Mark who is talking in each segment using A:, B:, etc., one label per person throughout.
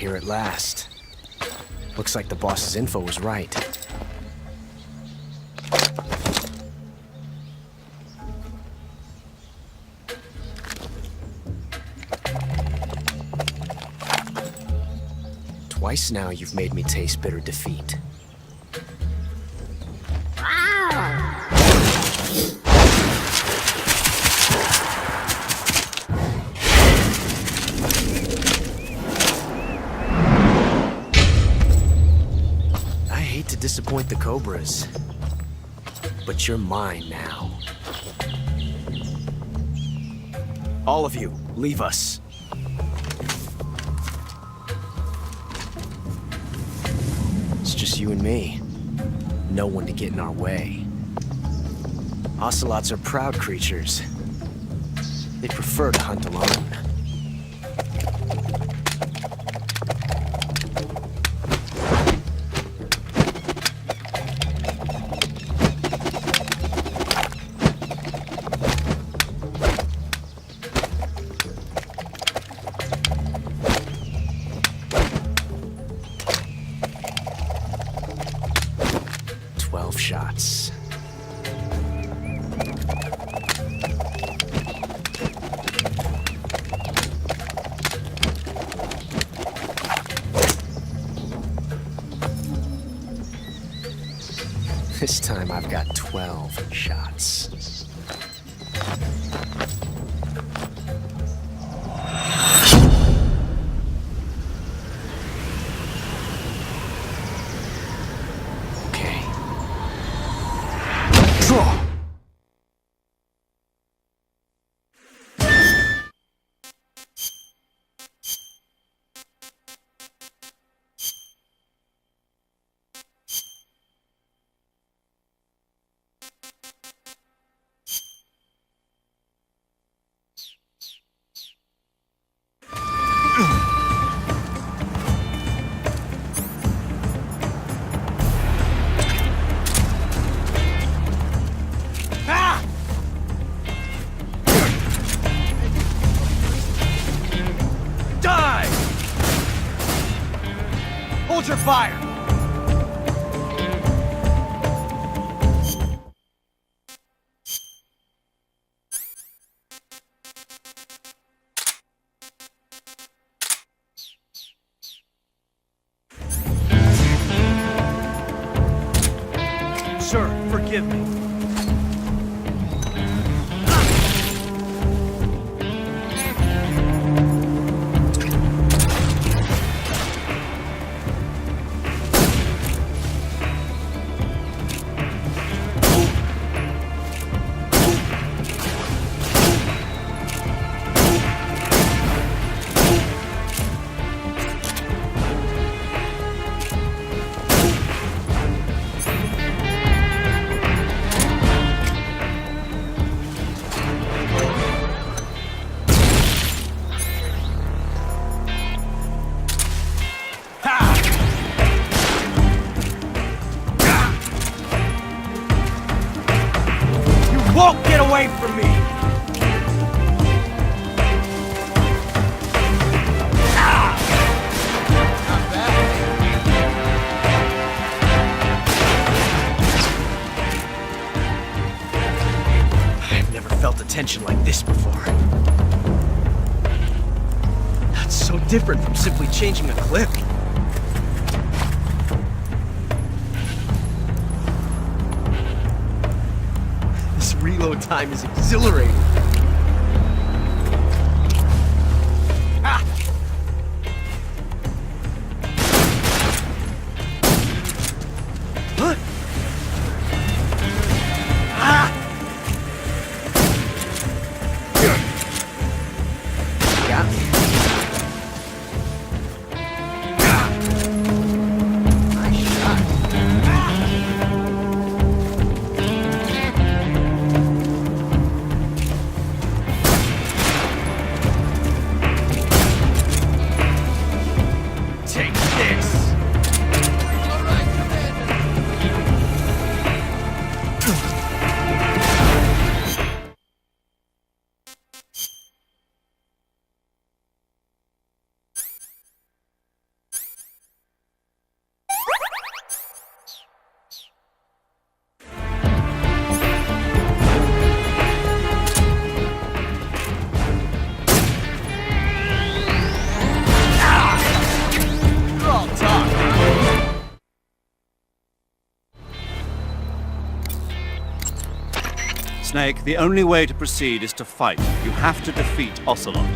A: here at last. Looks like the boss's info was right. Twice now you've made me taste bitter defeat. I hate to disappoint the Cobras, but you're mine now. All of you, leave us. It's just you and me. No one to get in our way. Ocelots are proud creatures. They prefer to hunt alone. Shots. This time I've got 12 shots. Hold your fire! Sir, forgive me. Won't get away from me! Ah! Not bad. I've never felt a tension like this before. That's so different from simply changing a clip. Reload time is exhilarating. Ah! Huh? Ah! Got me. Nice shot.
B: Snake, the only way to proceed is to fight. You have to defeat Ocelot.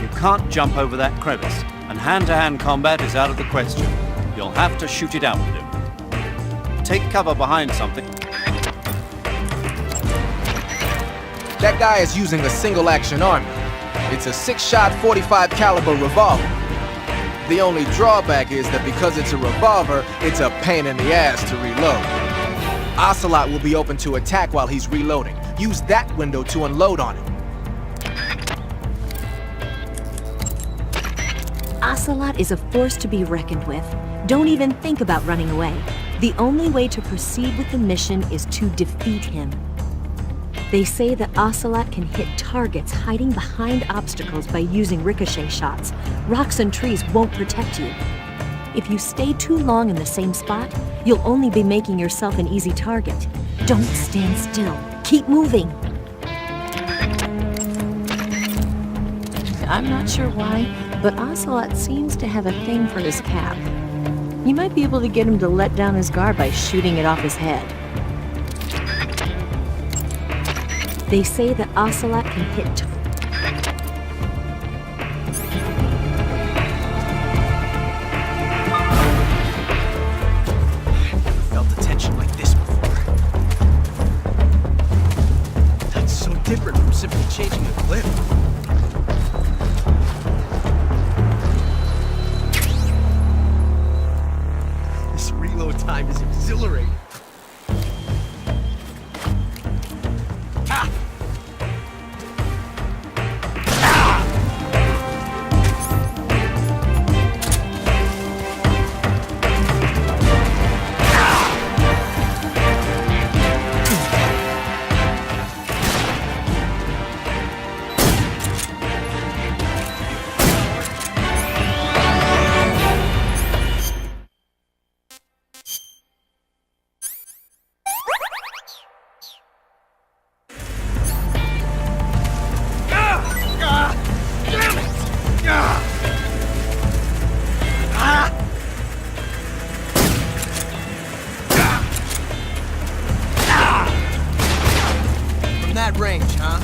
B: You can't jump over that crevice, and hand-to-hand combat is out of the question. You'll have to shoot it out with him. Take cover behind something.
C: That guy is using a single-action army. It's a 6-shot 45 caliber revolver. The only drawback is that because it's a revolver, it's a pain in the ass to reload. Ocelot will be open to attack while he's reloading. Use that window to unload on him.
D: Ocelot is a force to be reckoned with. Don't even think about running away. The only way to proceed with the mission is to defeat him. They say that Ocelot can hit targets hiding behind obstacles by using ricochet shots. Rocks and trees won't protect you. If you stay too long in the same spot, you'll only be making yourself an easy target. Don't stand still. Keep moving. I'm not sure why, but Ocelot seems to have a thing for his cap. You might be able to get him to let down his guard by shooting it off his head. They say that Ocelot can hit
A: Felt the tension like this before. That's so different from simply changing a clip. This reload time is exhilarating. That range, huh?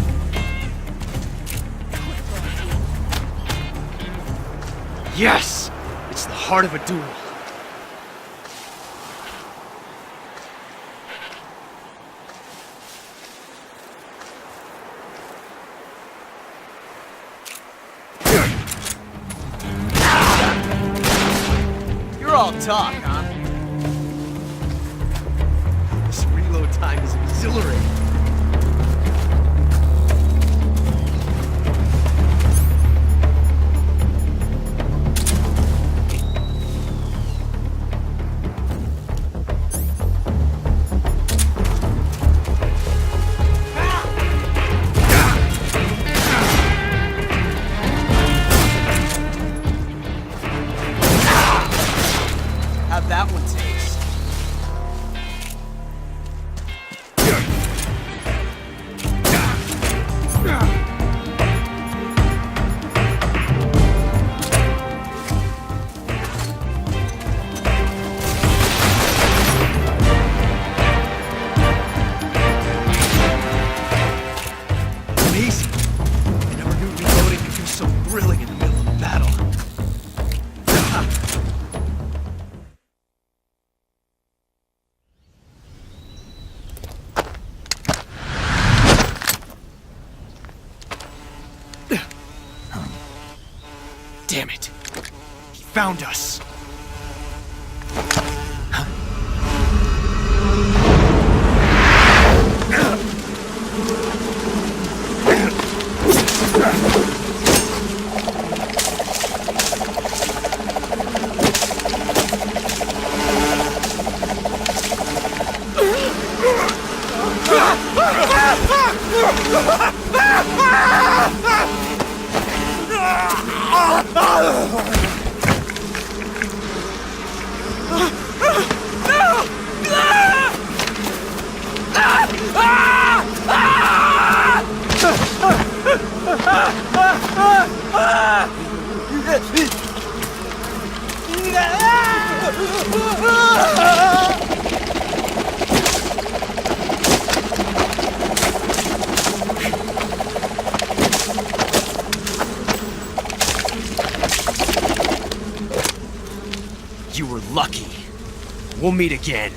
A: Yes! It's the heart of a duel. You're all talk, huh? This reload time is exhilarating. How'd that one taste? Amazing. I never knew reloading could be so thrilling in the middle of a battle. Damn it. He found us. We'll meet again.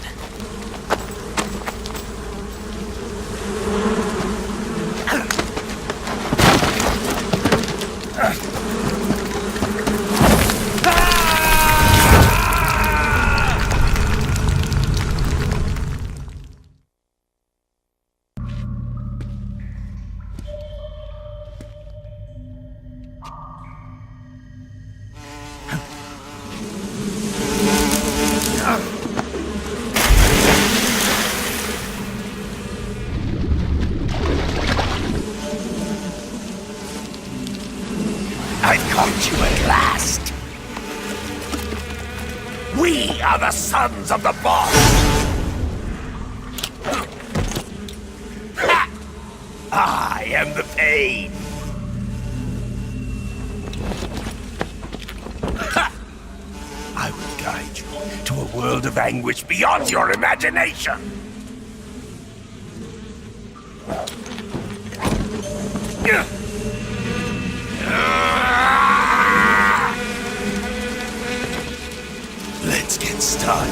E: I've caught you at last. We are the sons of the boss. Ha! I am the pain. Ha! I will guide you to a world of anguish beyond your imagination. Let's get started.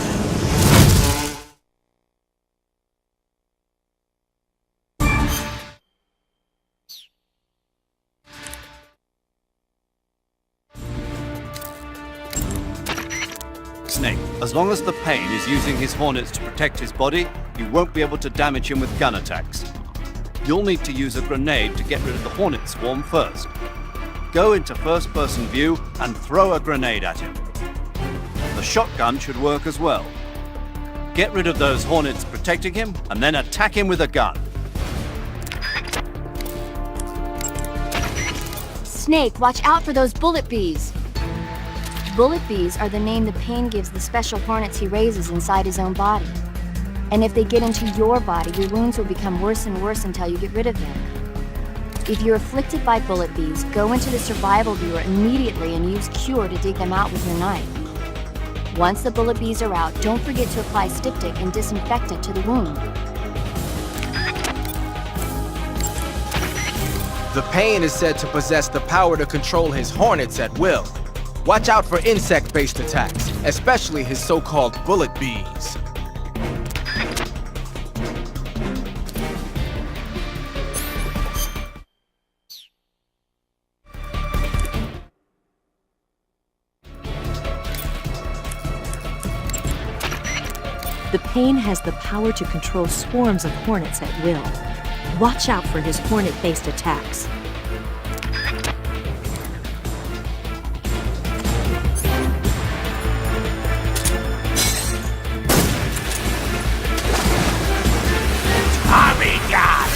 B: Snake, as long as the Pain is using his hornets to protect his body, you won't be able to damage him with gun attacks. You'll need to use a grenade to get rid of the hornet swarm first. Go into first-person view and throw a grenade at him. The shotgun should work as well. Get rid of those hornets protecting him, and then attack him with a gun.
F: Snake, watch out for those bullet bees. Bullet bees are the name the Pain gives the special hornets he raises inside his own body. And if they get into your body, your wounds will become worse and worse until you get rid of them. If you're afflicted by bullet bees, go into the survival viewer immediately and use Cure to dig them out with your knife. Once the bullet bees are out, don't forget to apply styptic and disinfectant to the wound.
C: The Pain is said to possess the power to control his hornets at will. Watch out for insect-based attacks, especially his so-called bullet bees.
D: The Pain has the power to control swarms of hornets at will. Watch out for his hornet-based attacks.
E: Tommy God!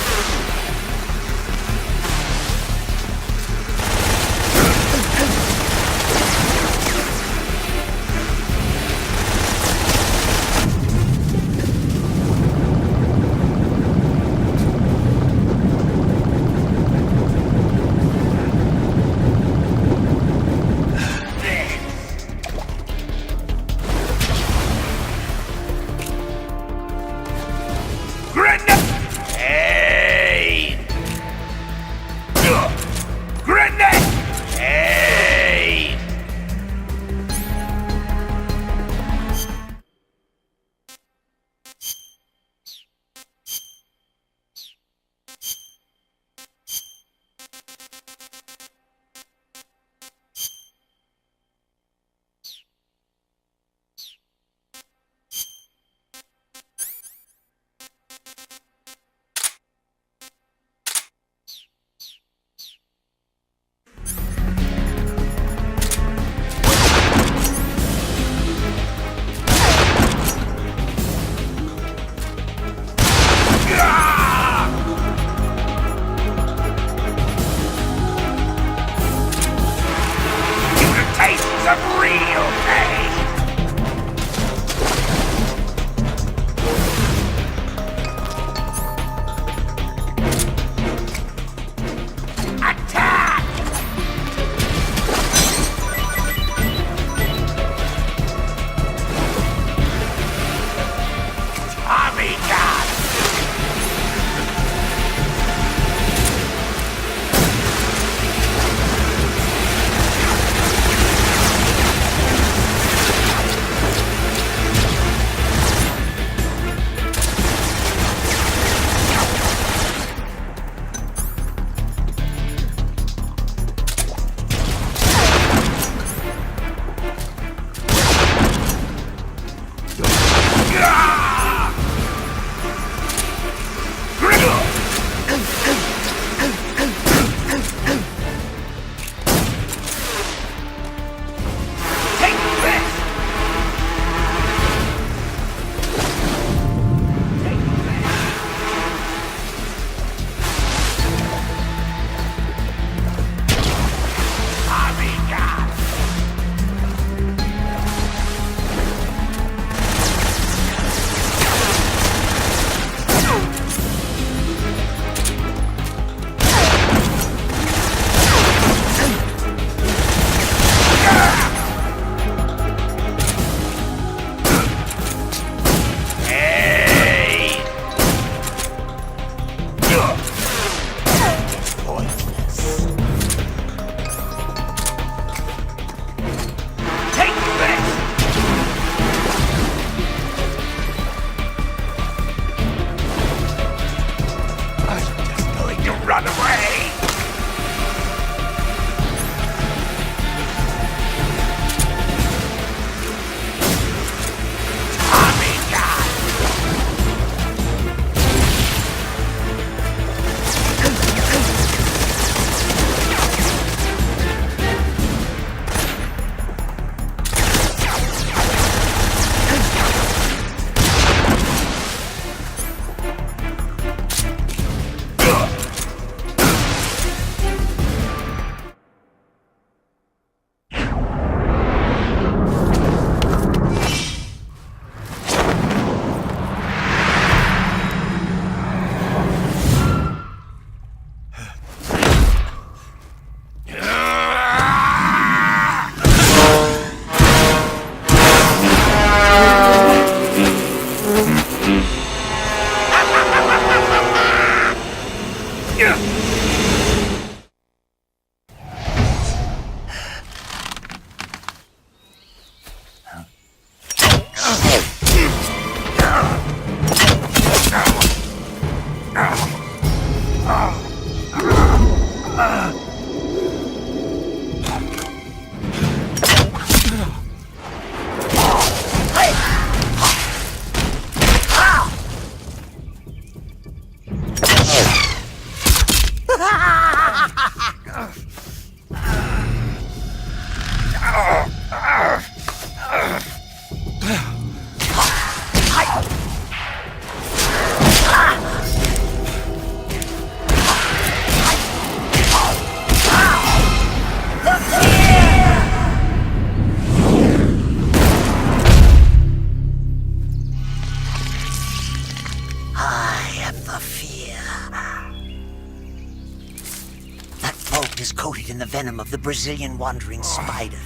G: Is coated in the venom of the Brazilian wandering spider.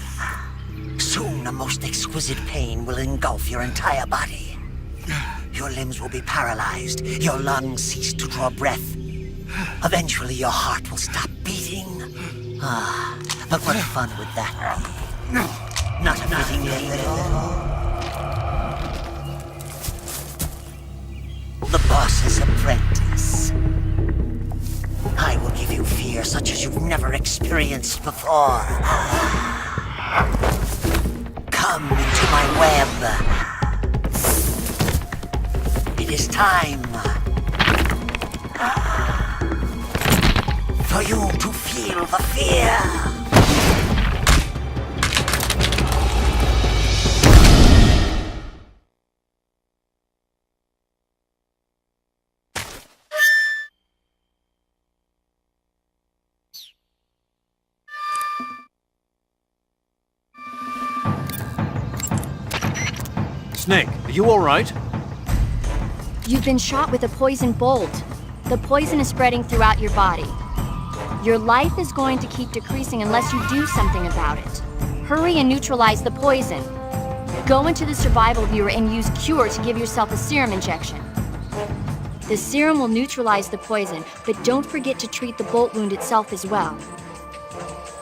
G: Soon a most exquisite pain will engulf your entire body. Your limbs will be paralyzed, your lungs cease to draw breath. Eventually your heart will stop beating. But what fun would that be? Not a fitting name at all. The boss's apprentice. I will give you fear such as you've never experienced before. Come into my web. It is time for you to feel the fear.
B: Snake, are you all right?
F: You've been shot with a poison bolt. The poison is spreading throughout your body. Your life is going to keep decreasing unless you do something about it. Hurry and neutralize the poison. Go into the survival viewer and use Cure to give yourself a serum injection. The serum will neutralize the poison, but don't forget to treat the bolt wound itself as well.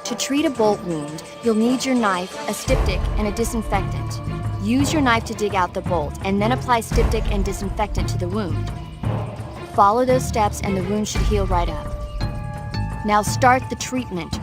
F: To treat a bolt wound, you'll need your knife, a styptic, and a disinfectant. Use your knife to dig out the bolt, and then apply styptic and disinfectant to the wound. Follow those steps and the wound should heal right up. Now start the treatment.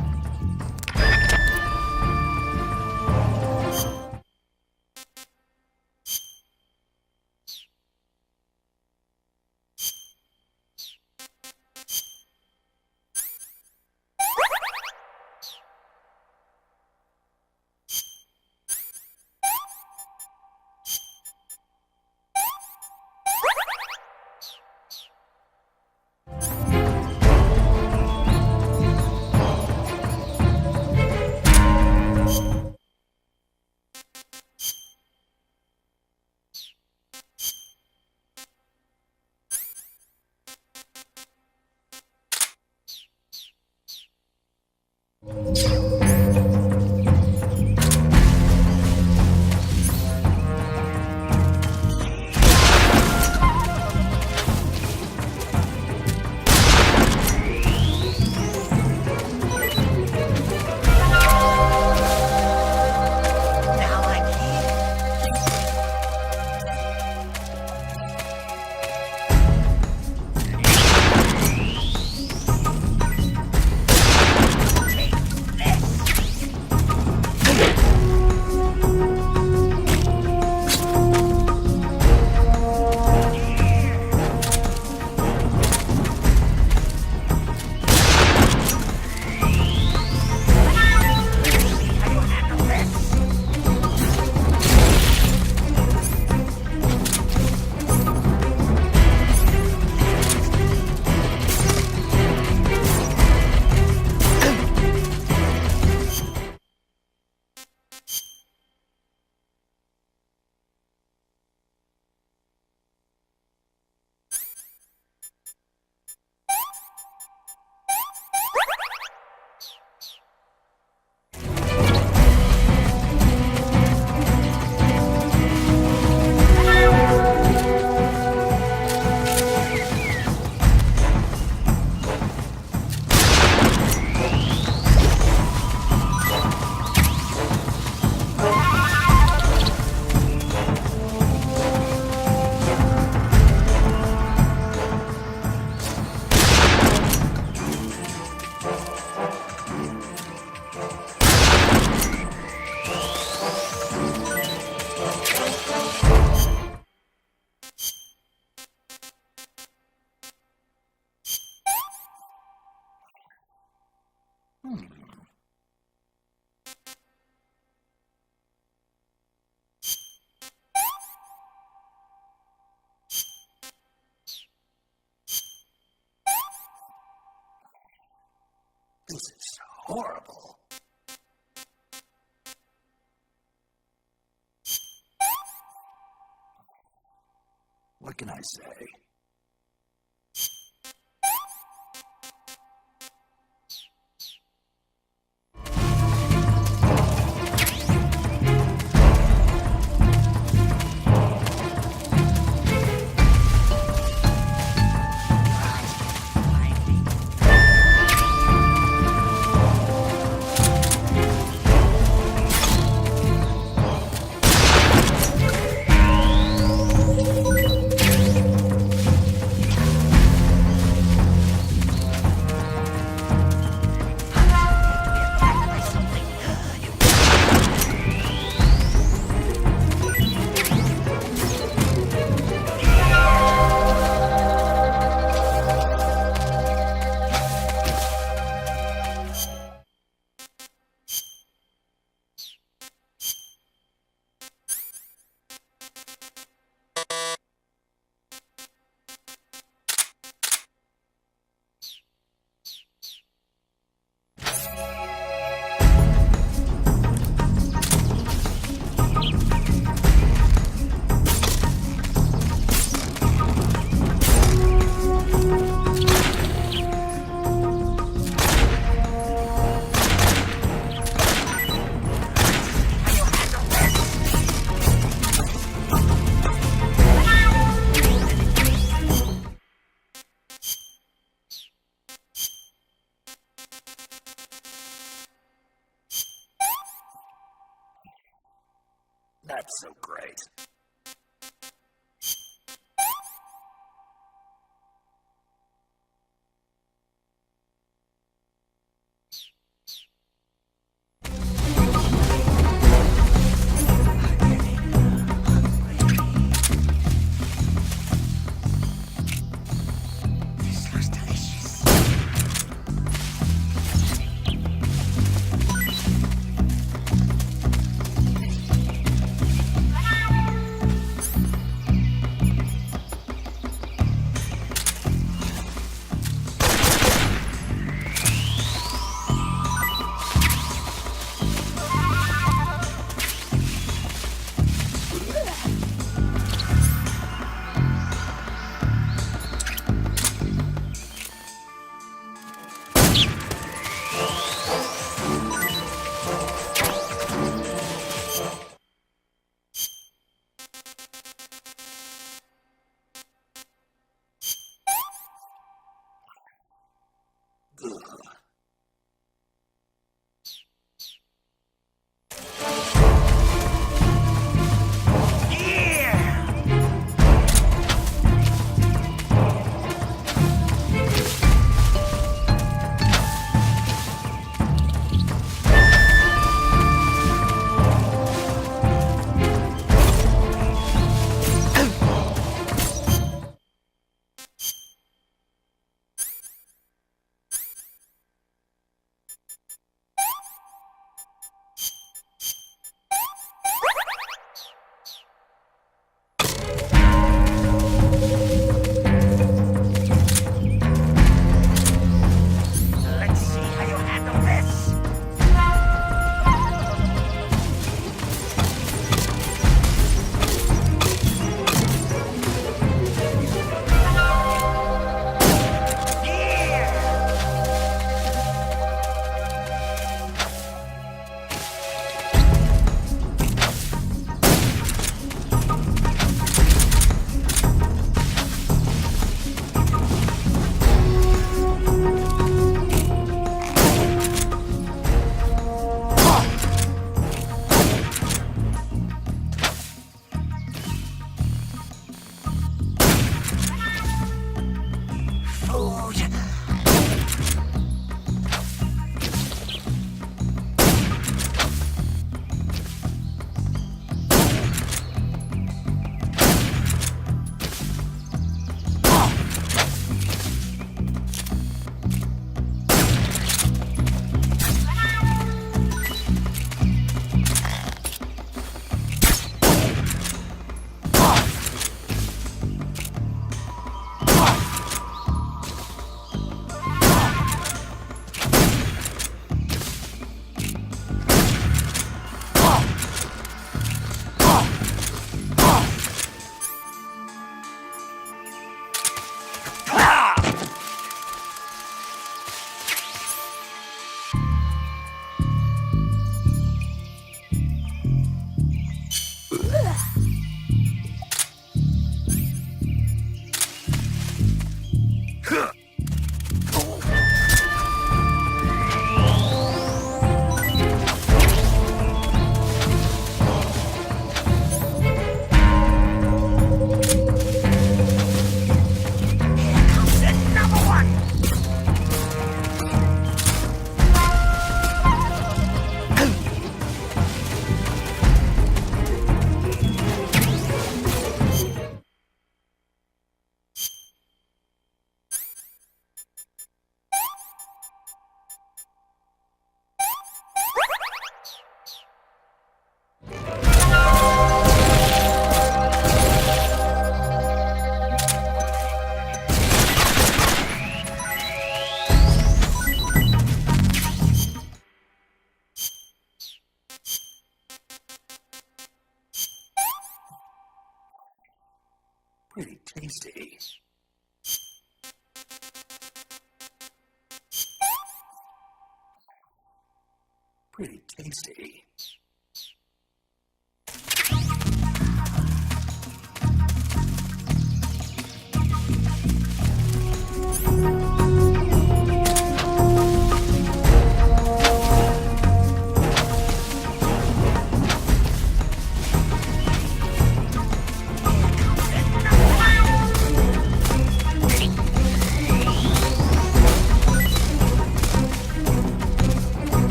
E: This is horrible. What can I say? That's so great.
G: This looks delicious.
E: Pretty tasty. Pretty tasty.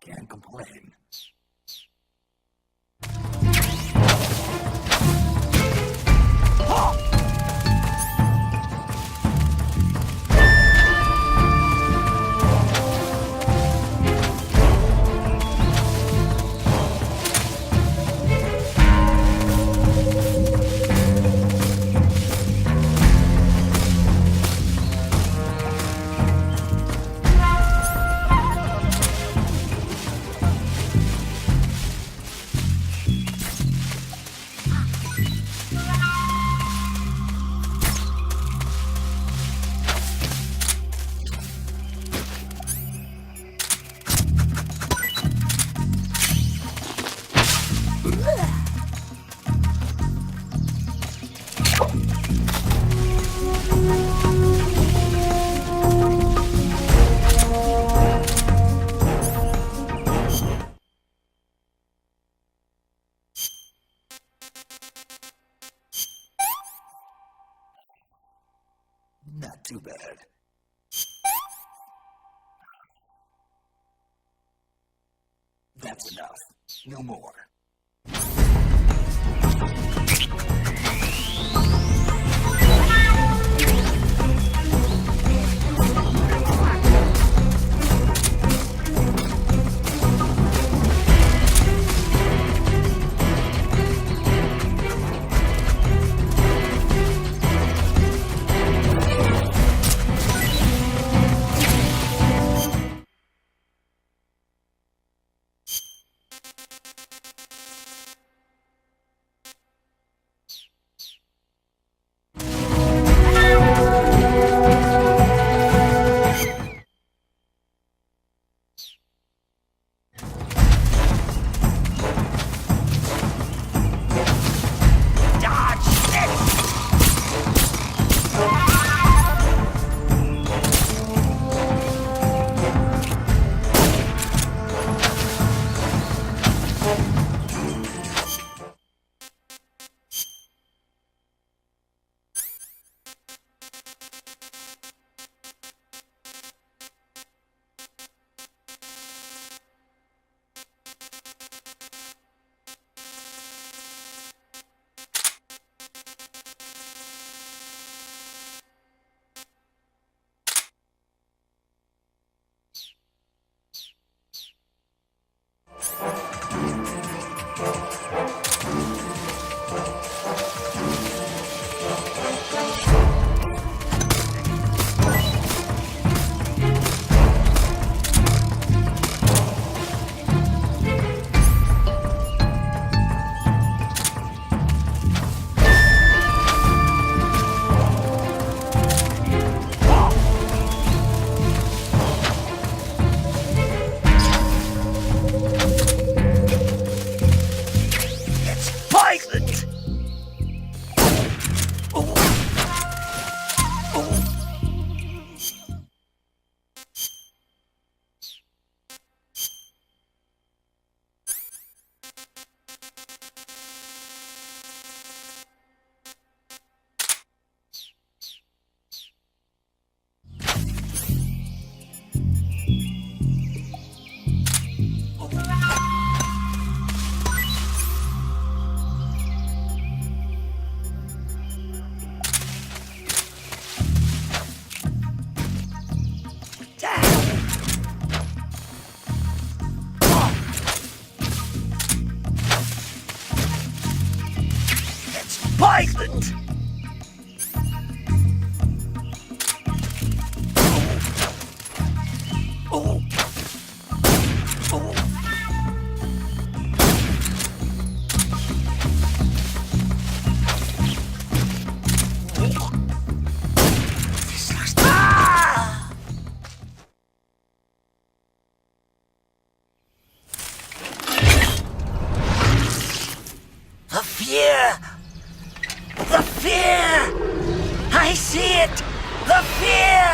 E: Can't complain. Not too bad. That's enough. No more. silent. Oh. Oh.
G: The fear! The fear! I see it! The fear!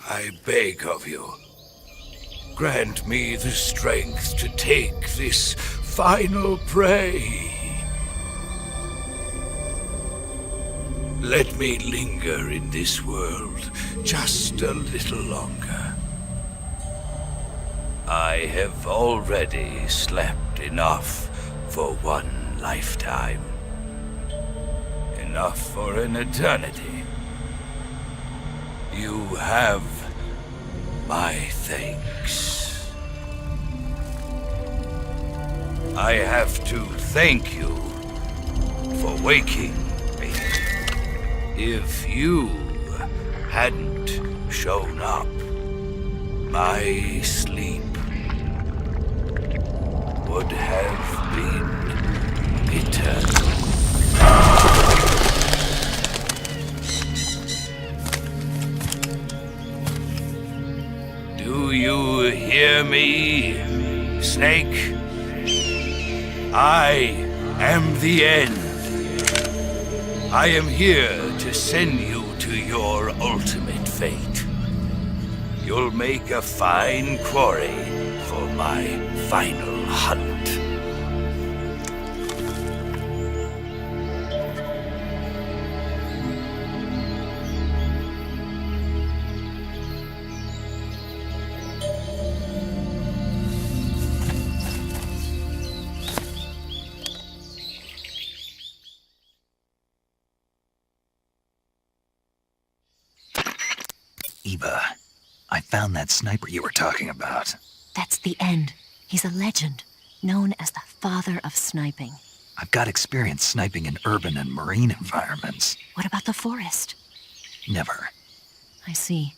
E: I beg of you, grant me the strength to take this final prey. Let me linger in this world just a little longer. I have already slept enough for one lifetime. Enough for an eternity. You have my thanks. I have to thank you for waking me. If you hadn't shown up, my sleep would have been eternal. Do you hear me, Snake? I am the end. I am here to send you to your ultimate fate. You'll make a fine quarry for my final hunt.
H: Eva, I found that sniper you were talking about.
D: That's the end. He's a legend, known as the father of sniping.
H: I've got experience sniping in urban and marine environments.
D: What about the forest?
H: Never.
D: I see.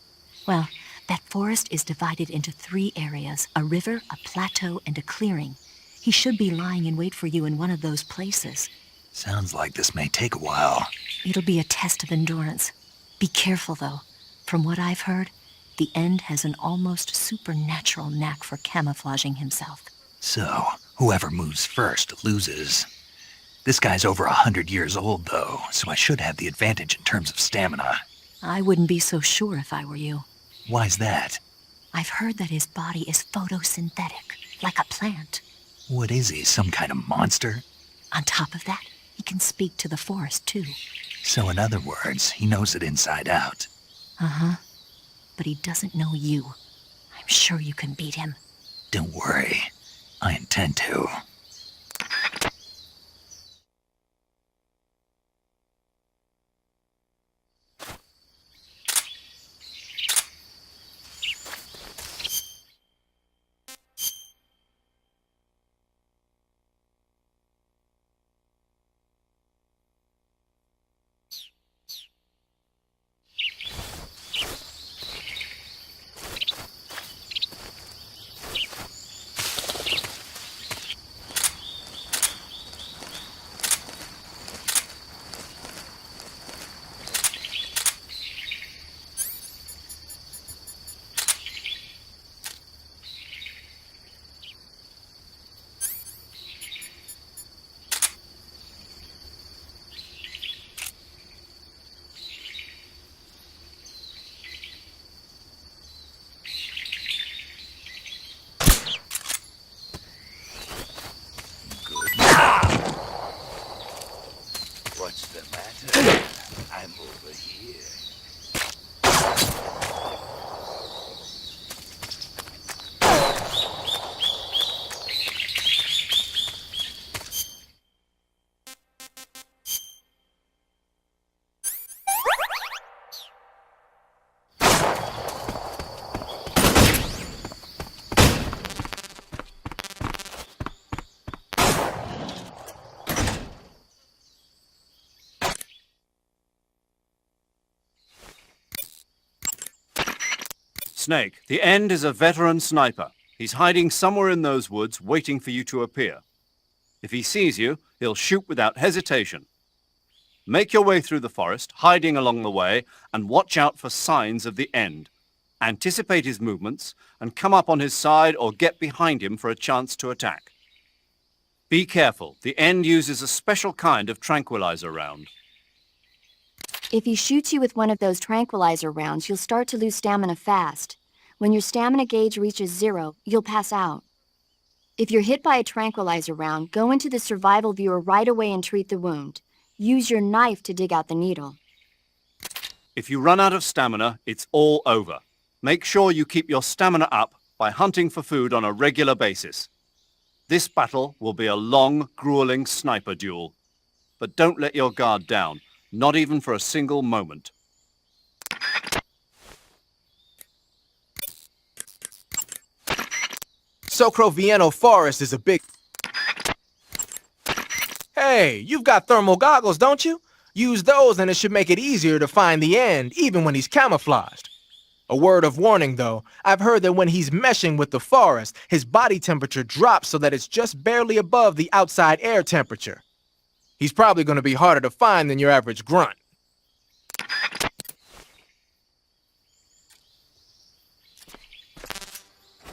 D: Well, that forest is divided into 3 areas, a river, a plateau, and a clearing. He should be lying in wait for you in one of those places.
H: Sounds like this may take a while.
D: It'll be a test of endurance. Be careful, though. From what I've heard, the End has an almost supernatural knack for camouflaging himself.
H: So, whoever moves first loses. This guy's over 100 years old, though, so I should have the advantage in terms of stamina.
D: I wouldn't be so sure if I were you.
H: Why's that?
D: I've heard that his body is photosynthetic, like a plant.
H: What is he, some kind of monster?
D: On top of that, he can speak to the forest, too.
H: So in other words, he knows it inside out.
D: Uh-huh. But he doesn't know you. I'm sure you can beat him.
H: Don't worry. I intend to.
E: I'm over here.
B: Snake, the End is a veteran sniper. He's hiding somewhere in those woods, waiting for you to appear. If he sees you, he'll shoot without hesitation. Make your way through the forest, hiding along the way, and watch out for signs of the End. Anticipate his movements, and come up on his side or get behind him for a chance to attack. Be careful, the End uses a special kind of tranquilizer round.
F: If he shoots you with one of those tranquilizer rounds, you'll start to lose stamina fast. When your stamina gauge reaches 0, you'll pass out. If you're hit by a tranquilizer round, go into the survival viewer right away and treat the wound. Use your knife to dig out the needle.
B: If you run out of stamina, it's all over. Make sure you keep your stamina up by hunting for food on a regular basis. This battle will be a long, grueling sniper duel. But don't let your guard down. Not even for a single moment.
C: Socrovieno Forest is a big... Hey, you've got thermal goggles, don't you? Use those and it should make it easier to find the End, even when he's camouflaged. A word of warning, though. I've heard that when he's meshing with the forest, his body temperature drops so that it's just barely above the outside air temperature. He's probably going to be harder to find than your average grunt.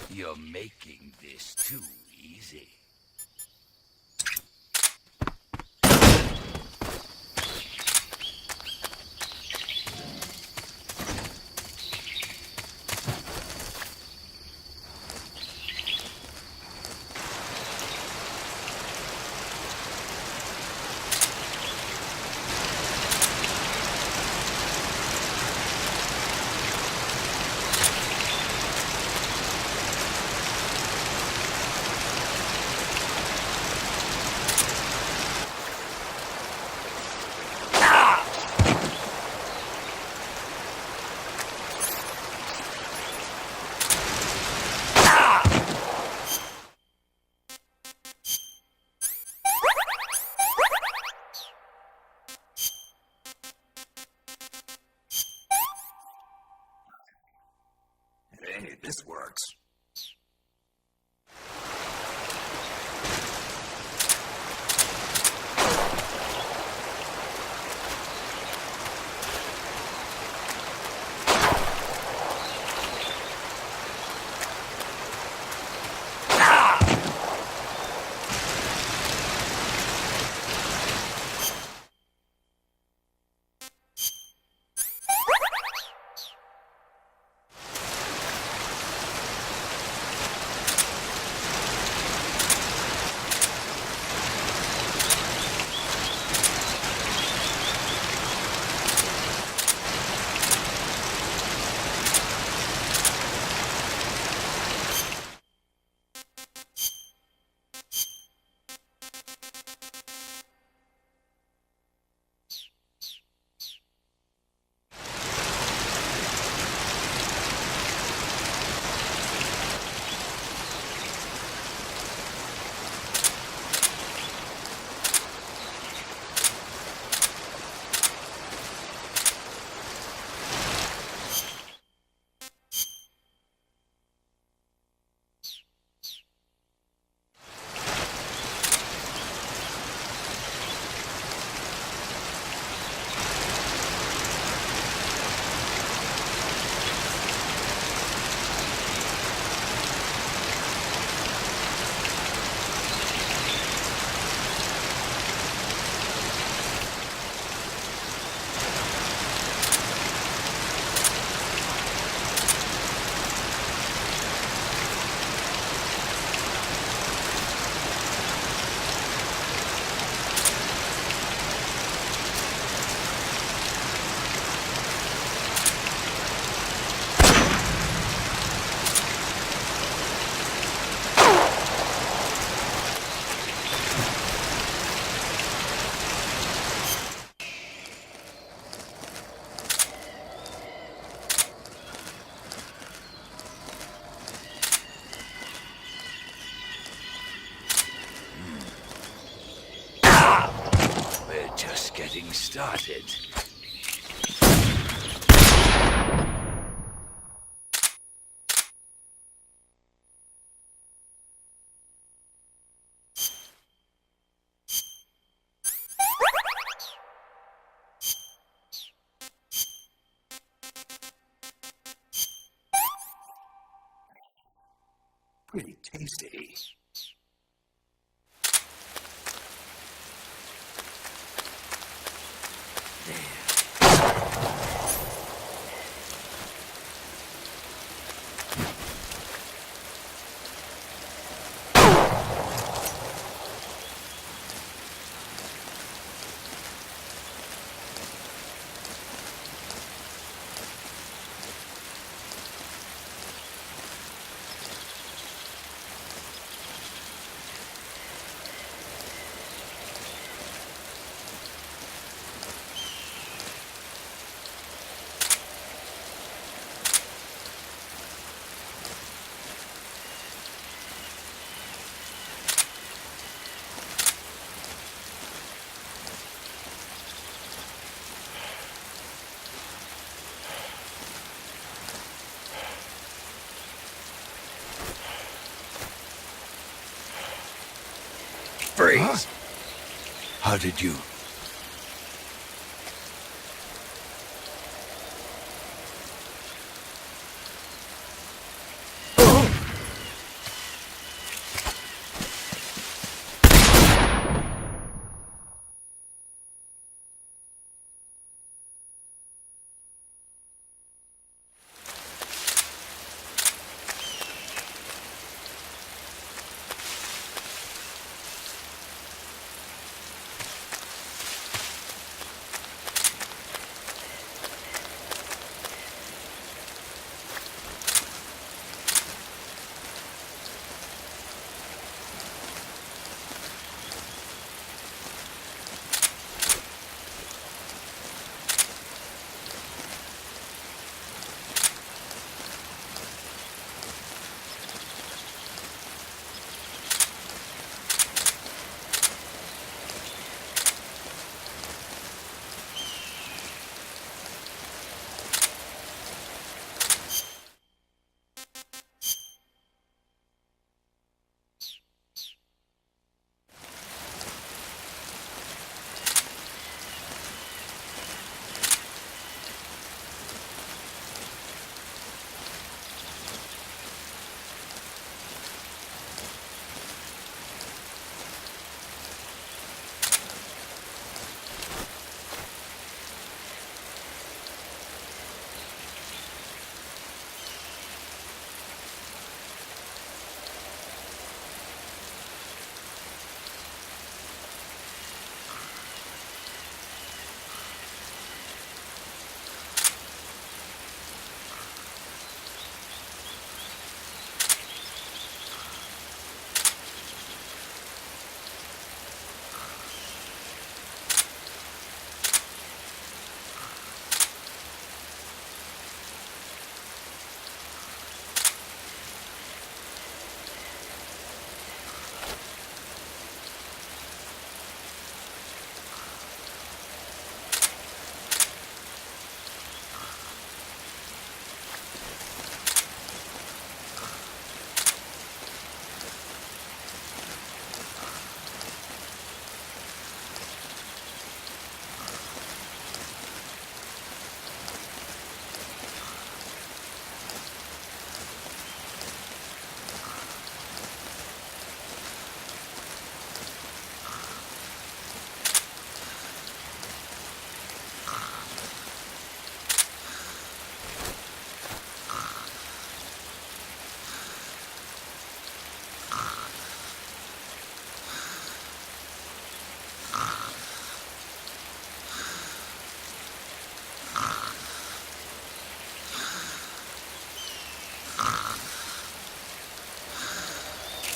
E: You're making this too easy.
H: Hey, this works.
E: just getting started. Pretty tasty. Freeze! How did you...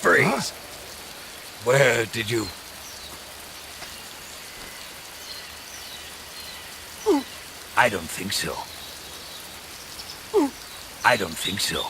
E: Freeze! Where did you... I don't think so. I don't think so.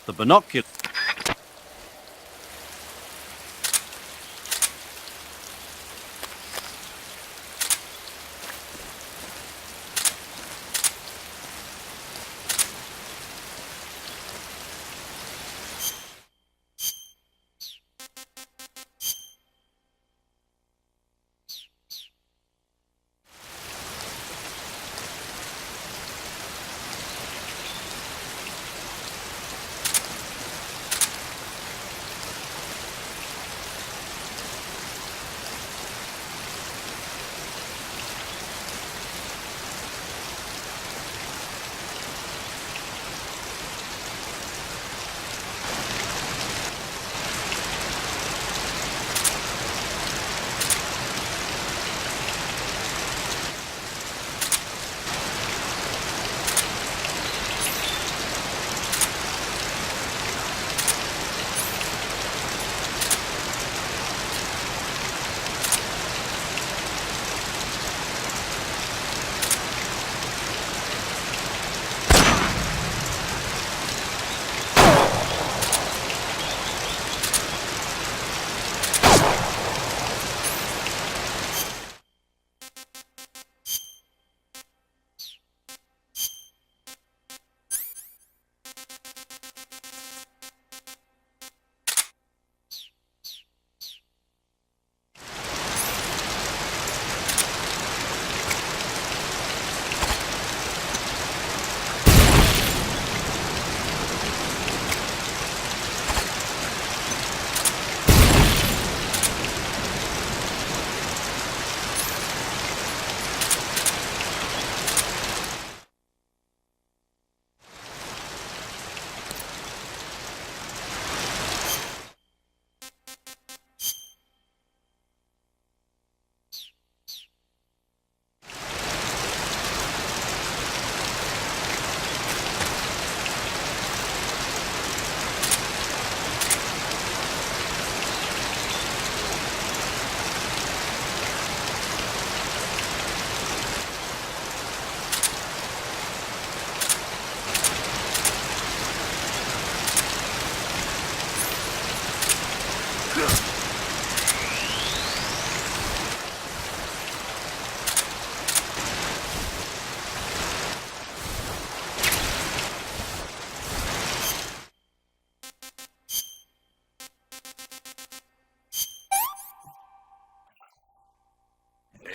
B: The binocular...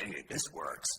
H: Hey, this works.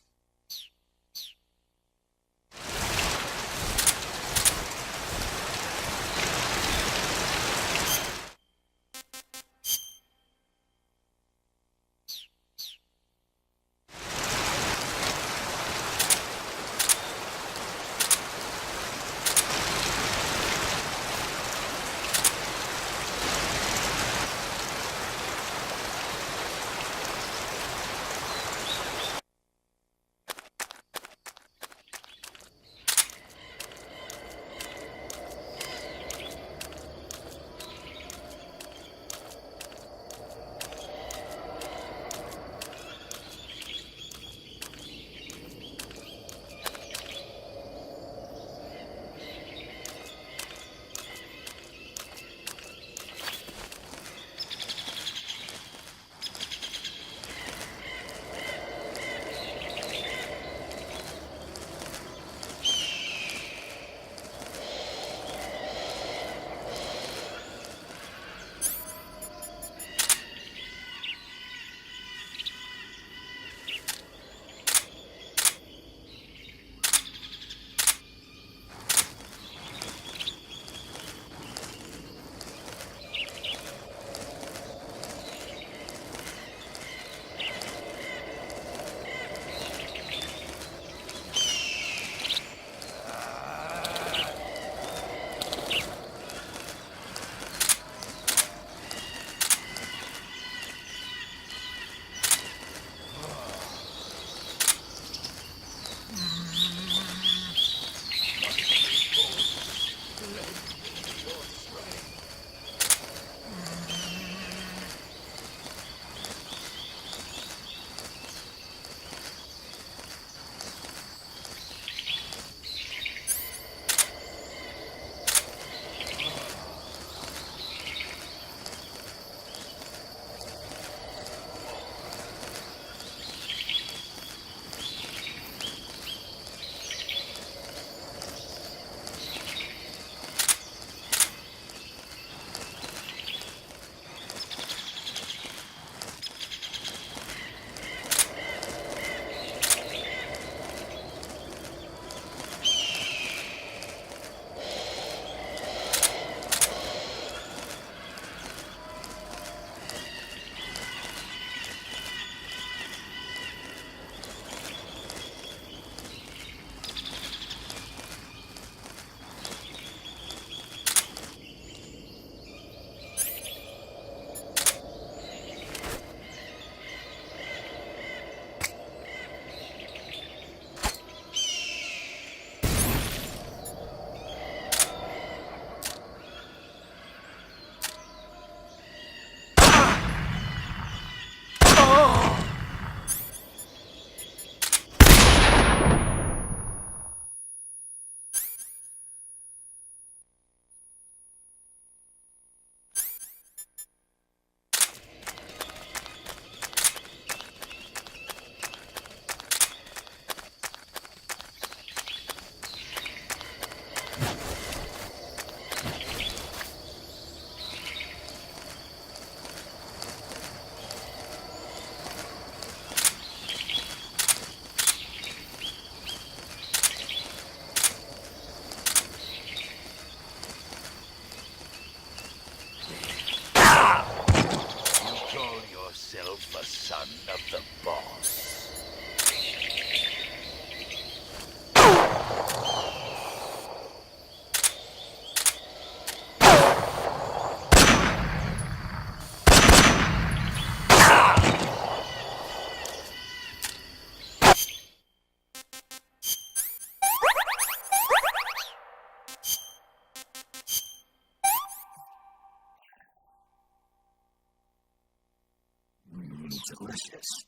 E: delicious.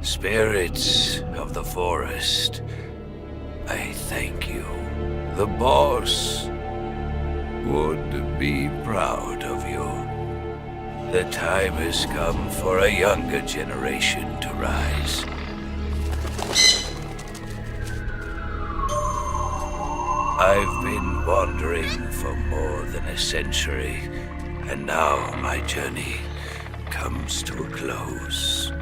E: Spirits of the forest, I thank you. The boss would be proud of you. The time has come for a younger generation to rise. I've been wandering for more than a century, and now my journey comes to a close.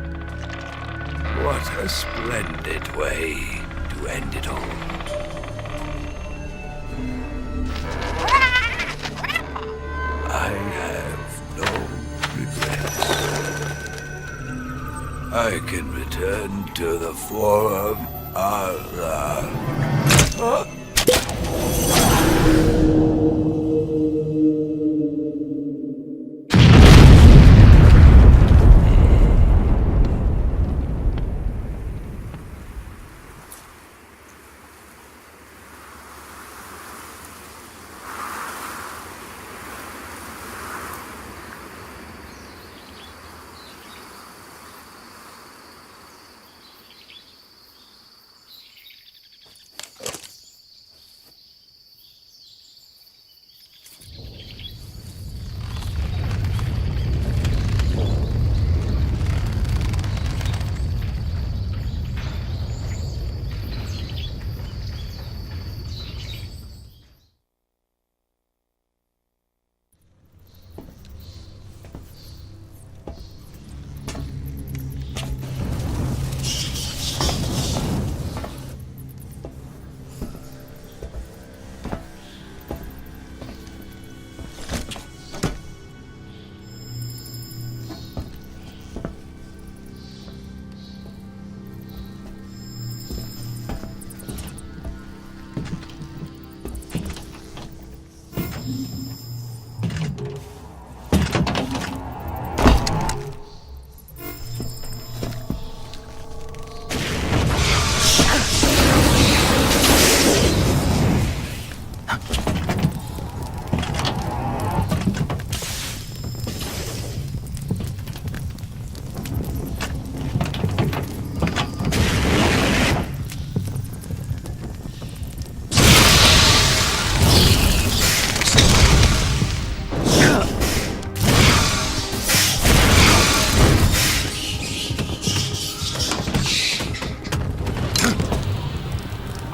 E: What a splendid way to end it all. I have no regrets. I can return to the Forum Allah.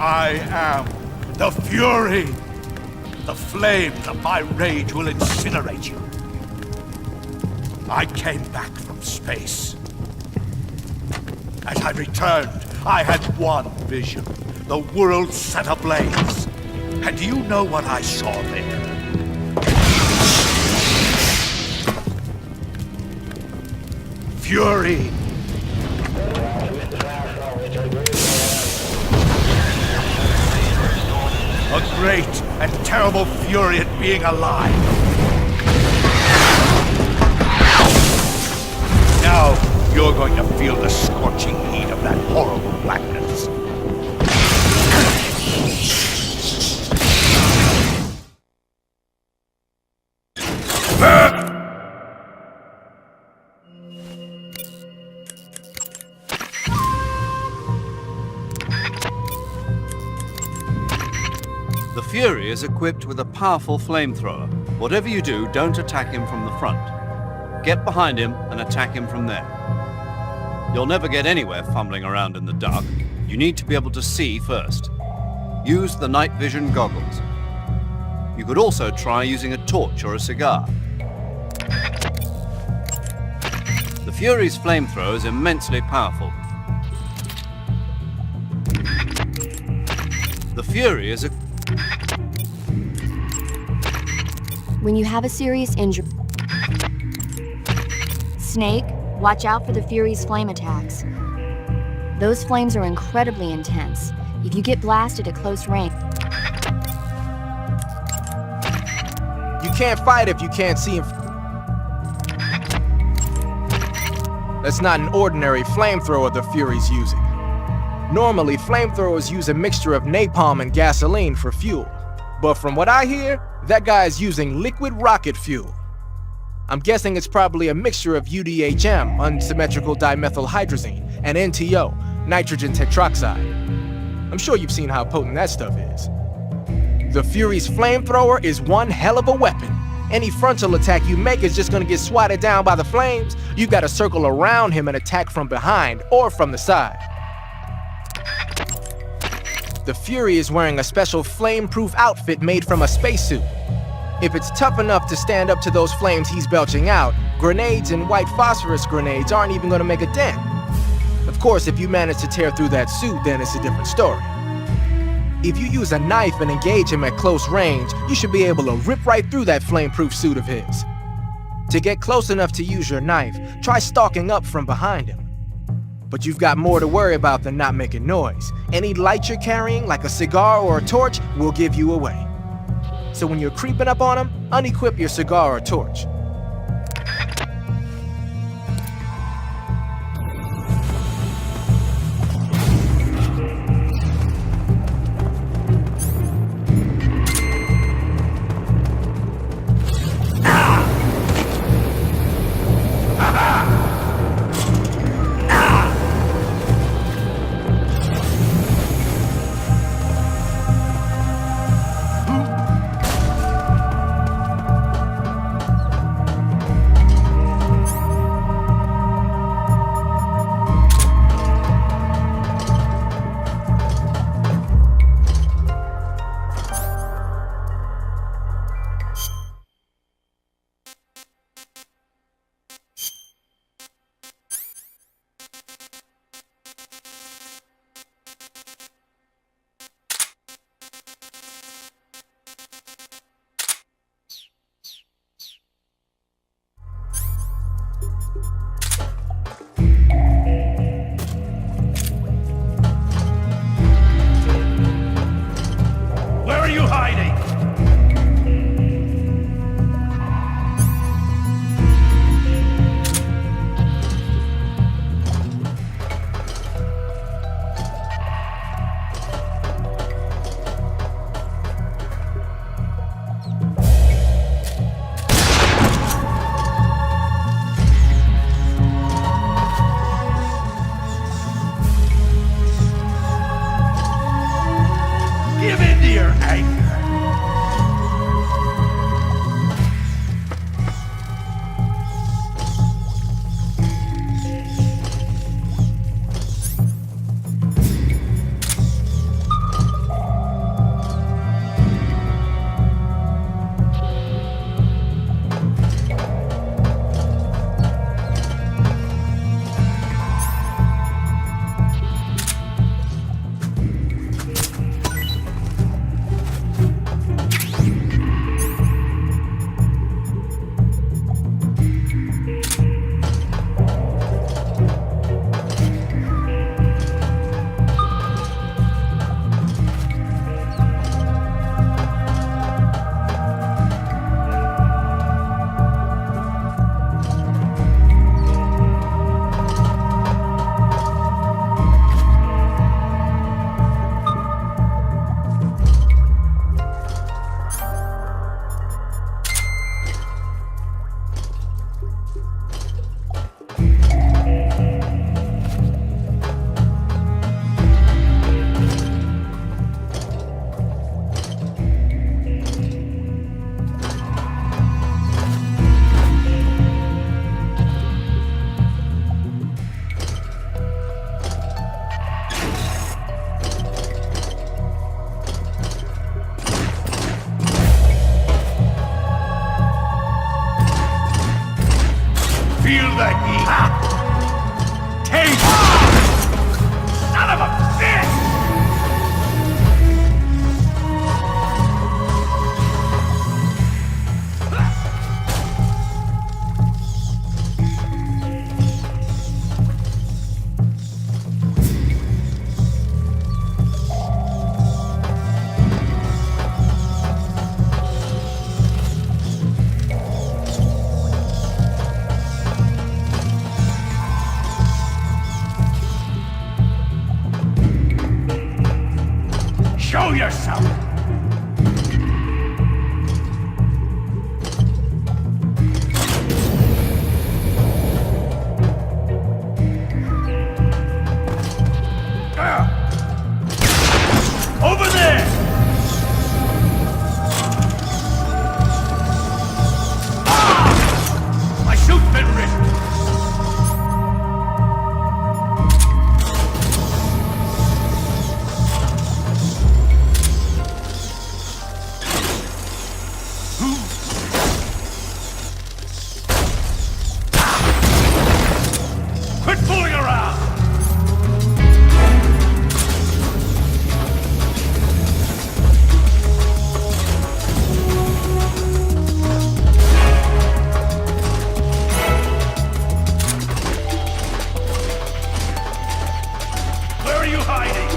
E: I am the Fury, the flames of my rage will incinerate you. I came back from space. As I returned, I had one vision, the world set ablaze. And do you know what I saw there? Fury. A great and terrible fury at being alive. Now, you're going to feel the scorching heat of that horrible blackness.
B: The Fury is equipped with a powerful flamethrower. Whatever you do, don't attack him from the front. Get behind him and attack him from there. You'll never get anywhere fumbling around in the dark. You need to be able to see first. Use the night vision goggles. You could also try using a torch or a cigar. The Fury's flamethrower is immensely powerful. The Fury is a...
F: When you have a serious injury... Snake, watch out for the Fury's flame attacks. Those flames are incredibly intense. If you get blasted at close range,
C: You can't fight if you can't see him. That's not an ordinary flamethrower the Fury's using. Normally, flamethrowers use a mixture of napalm and gasoline for fuel. But from what I hear, that guy is using liquid rocket fuel. I'm guessing it's probably a mixture of UDHM, unsymmetrical dimethylhydrazine, and NTO, nitrogen tetroxide. I'm sure you've seen how potent that stuff is. The Fury's flamethrower is one hell of a weapon. Any frontal attack you make is just gonna get swatted down by the flames. You gotta circle around him and attack from behind or from the side. The Fury is wearing a special flame-proof outfit made from a spacesuit. If it's tough enough to stand up to those flames he's belching out, grenades and white phosphorus grenades aren't even gonna make a dent. Of course, if you manage to tear through that suit, then it's a different story. If you use a knife and engage him at close range, you should be able to rip right through that flame-proof suit of his. To get close enough to use your knife, try stalking up from behind him. But you've got more to worry about than not making noise. Any light you're carrying, like a cigar or a torch, will give you away. So when you're creeping up on him, unequip your cigar or torch.
E: Where are you hiding? Give in to your anger. Feel that heat. Taste. Son of a bitch! Show yourself! Over there! Ah! My shoot's been ripped! Quit fooling around! Where are you hiding?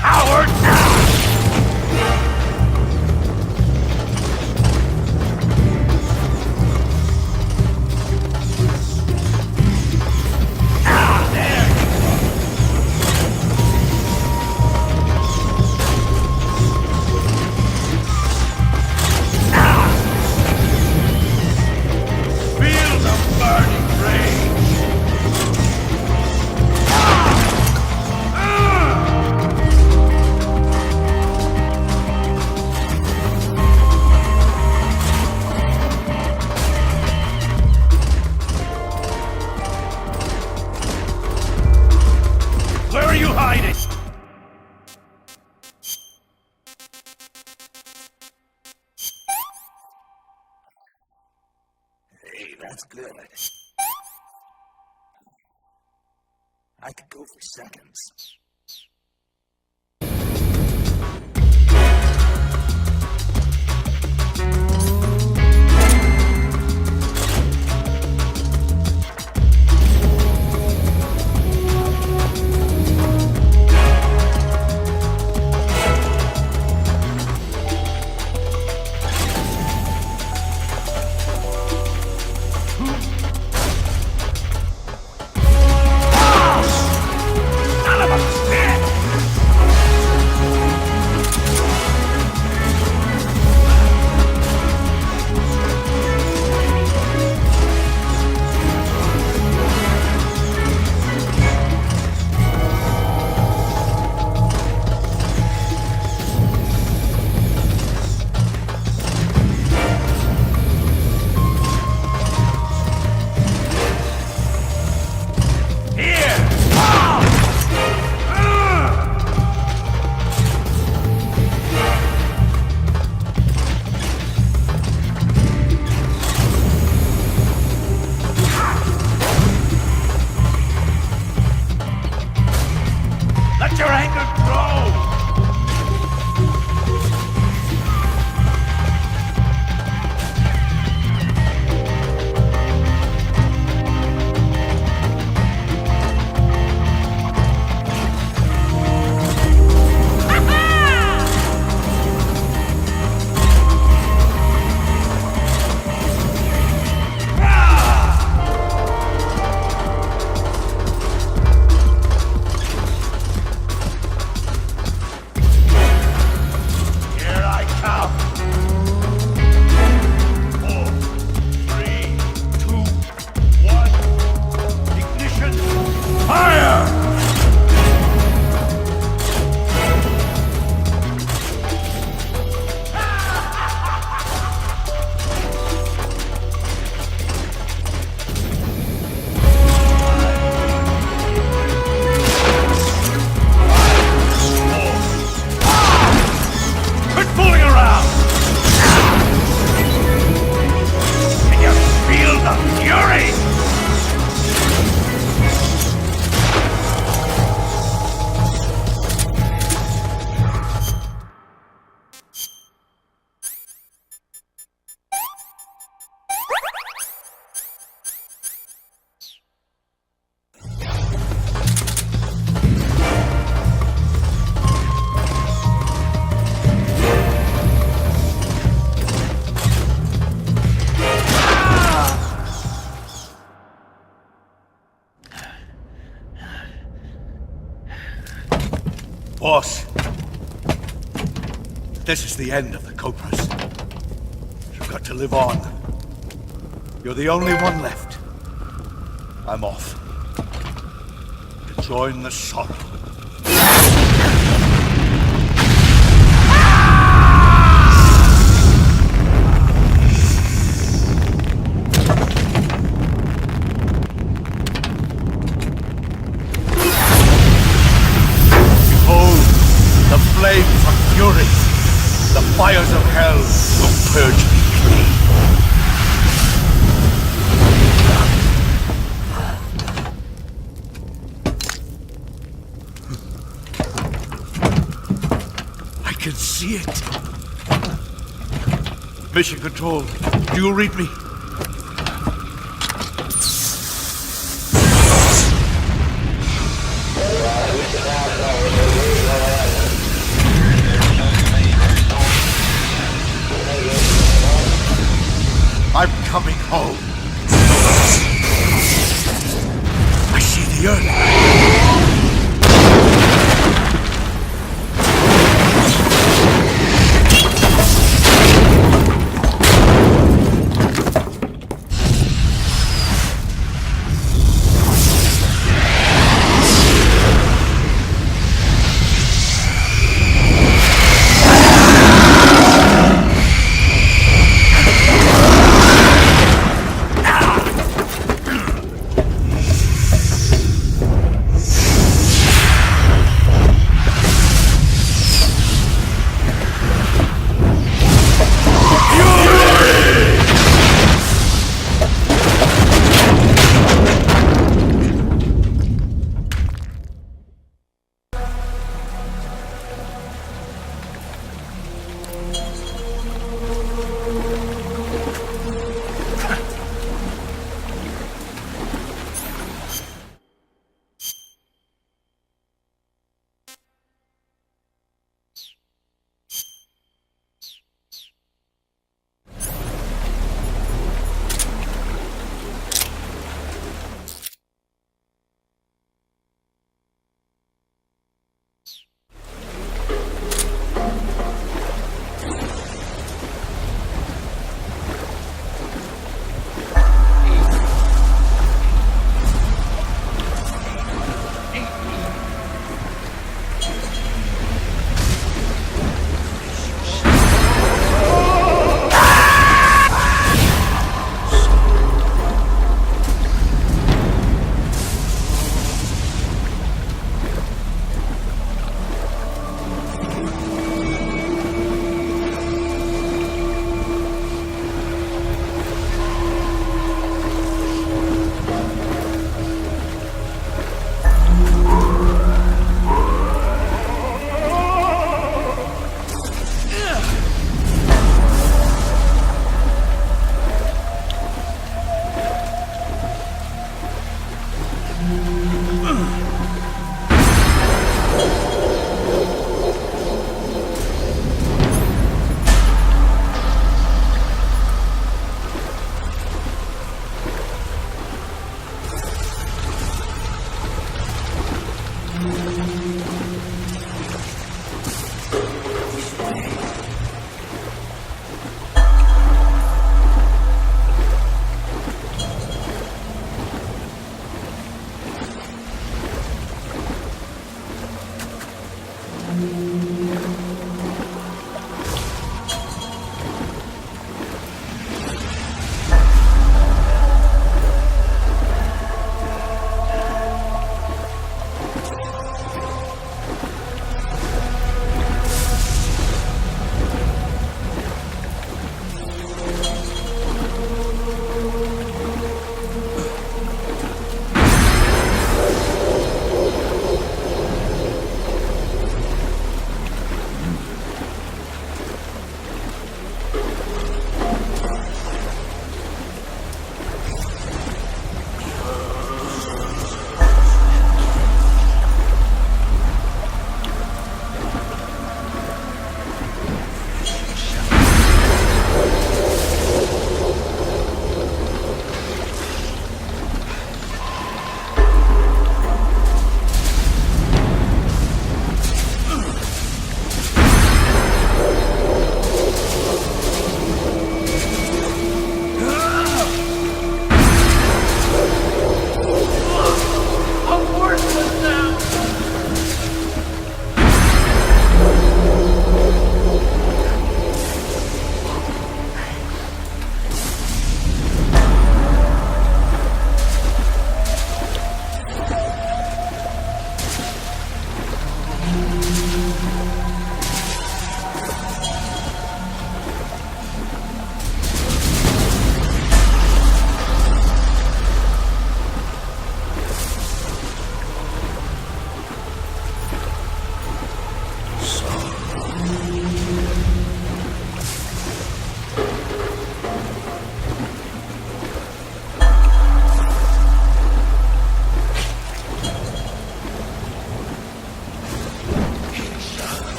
E: Coward! Feel the burning rage! Where are you hiding?
H: Hey, that's good. I could go for seconds.
E: None of us! Boss, this is the end of the Cobras. You've got to live on. You're the only one left. I'm off. To join the sorrow. Behold, the flames of fury. The fires of hell will purge me clean. I can see it. Mission Control, do you read me? I'm coming home. I see the earth.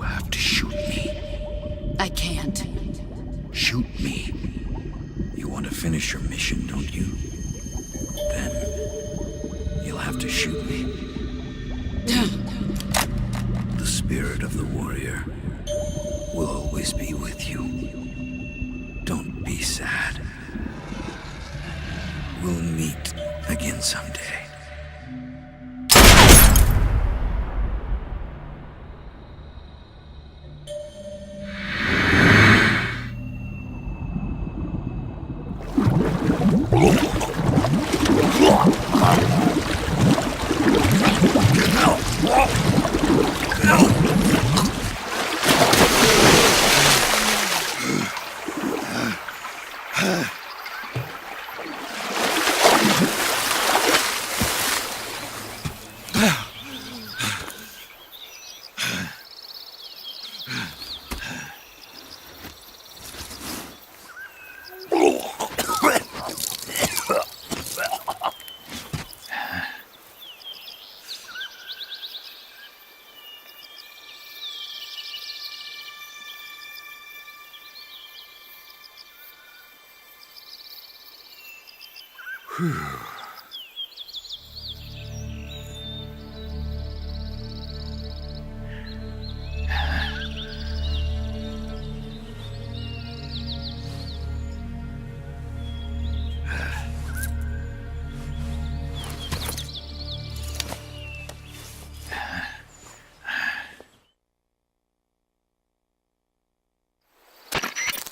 E: have to shoot me.
I: I can't.
E: Shoot me. You want to finish your mission, don't you? Then you'll have to shoot me. The spirit of the warrior will always be with you. Don't be sad. We'll meet again someday.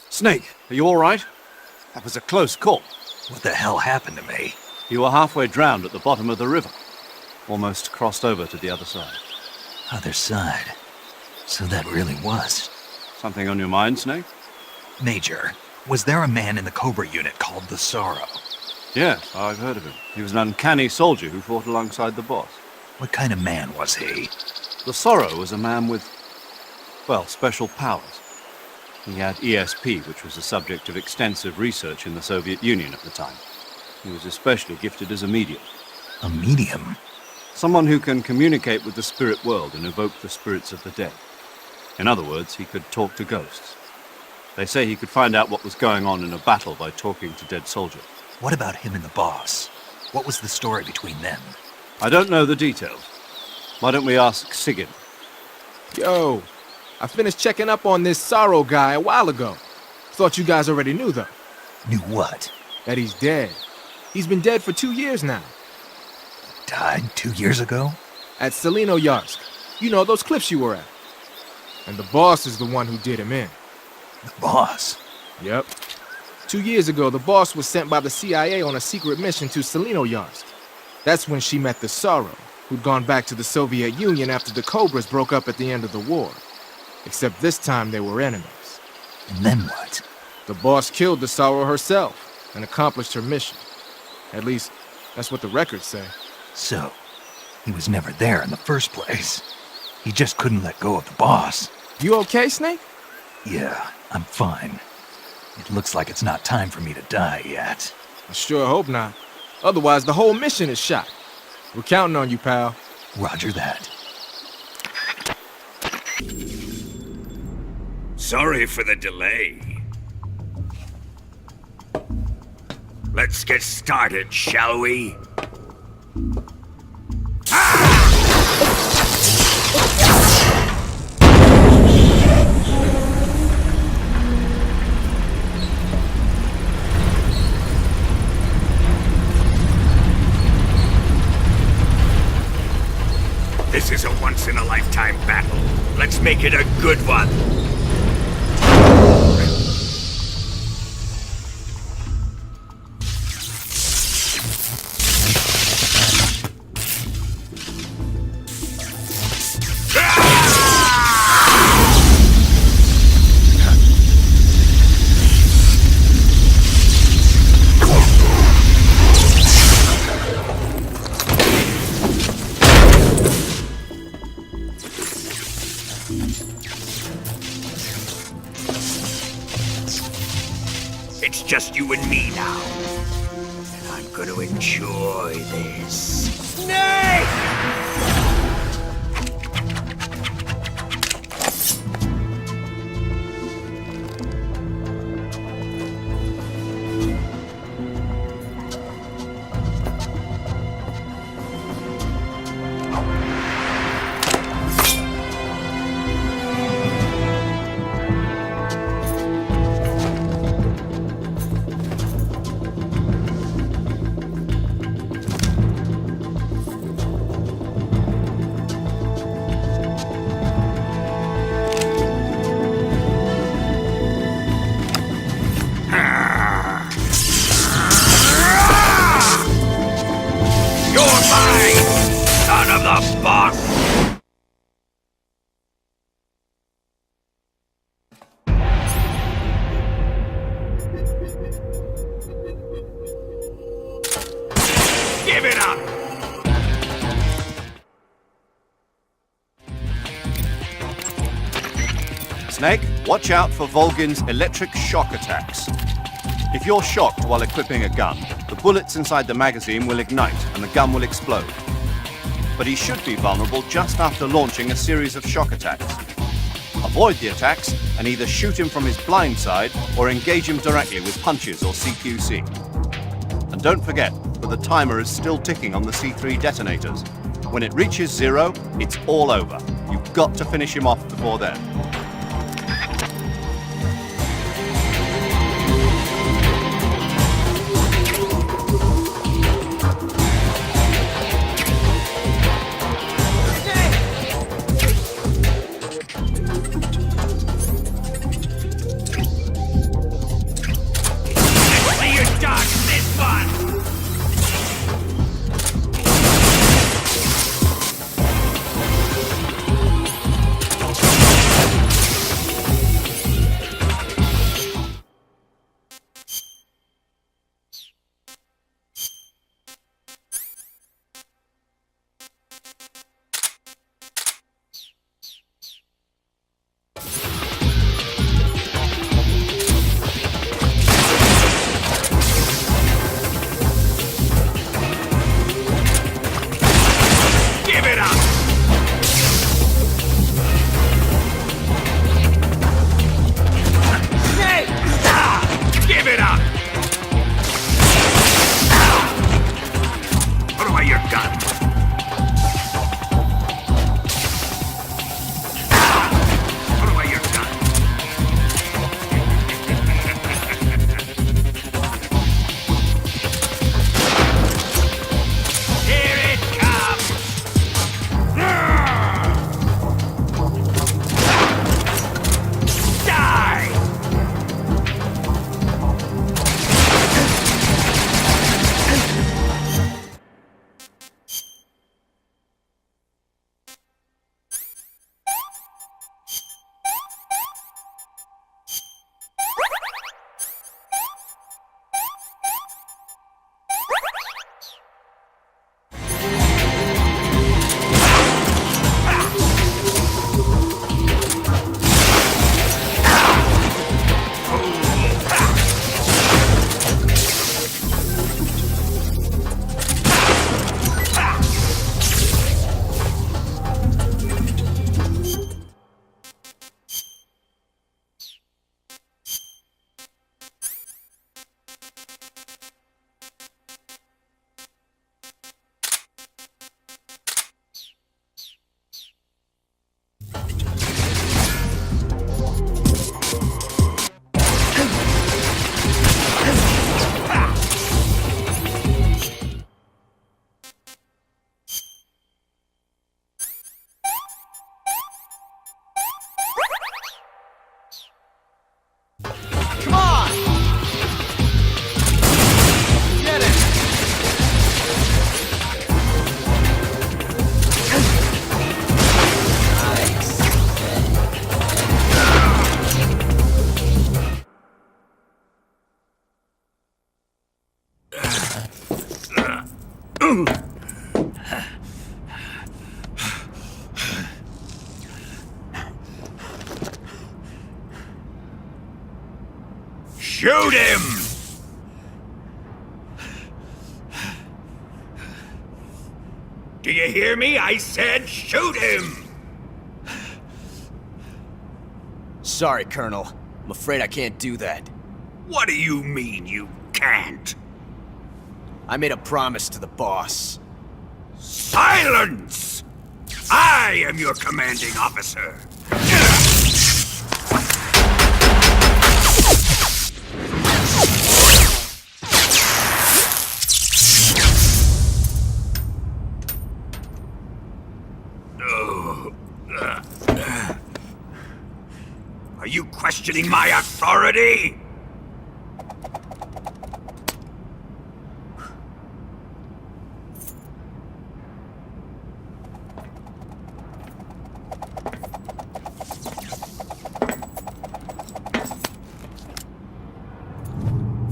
B: Snake, are you all right? That was a close call.
H: What the hell happened to me?
B: You were halfway drowned at the bottom of the river. Almost crossed over to the other side.
H: Other side. So that really was.
B: Something on your mind, Snake?
H: Major, was there a man in the Cobra unit called the Sorrow?
B: Yes, I've heard of him. He was an uncanny soldier who fought alongside the boss.
H: What kind of man was he?
B: The Sorrow was a man with, well, special powers. He had ESP, which was the subject of extensive research in the Soviet Union at the time. He was especially gifted as a medium.
H: A medium?
B: Someone who can communicate with the spirit world and evoke the spirits of the dead. In other words, he could talk to ghosts. They say he could find out what was going on in a battle by talking to dead soldiers.
H: What about him and the boss? What was the story between them?
B: I don't know the details. Why don't we ask Sigyn?
C: Yo, I finished checking up on this Sorrow guy a while ago. Thought you guys already knew, though.
H: Knew what?
C: That he's dead. He's been dead for 2 years now.
H: Died 2 years ago?
C: At Selino-Yarsk. You know, those cliffs you were at. And the boss is the one who did him in.
H: The boss?
C: Yep. 2 years ago, the boss was sent by the CIA on a secret mission to Selino-Yarsk. That's when she met the Sorrow, who'd gone back to the Soviet Union after the Cobras broke up at the end of the war. Except this time they were enemies.
H: And then what?
C: The boss killed the Sorrow herself and accomplished her mission. At least, that's what the records say.
H: So, he was never there in the first place. He just couldn't let go of the boss.
C: You okay, Snake?
H: Yeah, I'm fine. It looks like it's not time for me to die yet.
C: I sure hope not. Otherwise, the whole mission is shot. We're counting on you, pal.
H: Roger that.
E: Sorry for the delay. Let's get started, shall we? This is a once-in-a-lifetime battle. Let's make it a good one. It's just you and me now. And I'm gonna enjoy this. Snake!
B: Snake, watch out for Volgin's electric shock attacks. If you're shocked while equipping a gun, the bullets inside the magazine will ignite and the gun will explode. But he should be vulnerable just after launching a series of shock attacks. Avoid the attacks and either shoot him from his blind side or engage him directly with punches or CQC. And don't forget that the timer is still ticking on the C3 detonators. When it reaches 0, it's all over. You've got to finish him off before then.
E: Shoot him! Do you hear me? I said shoot him!
A: Sorry, Colonel. I'm afraid I can't do that.
E: What do you mean you can't?
A: I made a promise to the boss.
E: Silence! I am your commanding officer. Are you questioning my authority?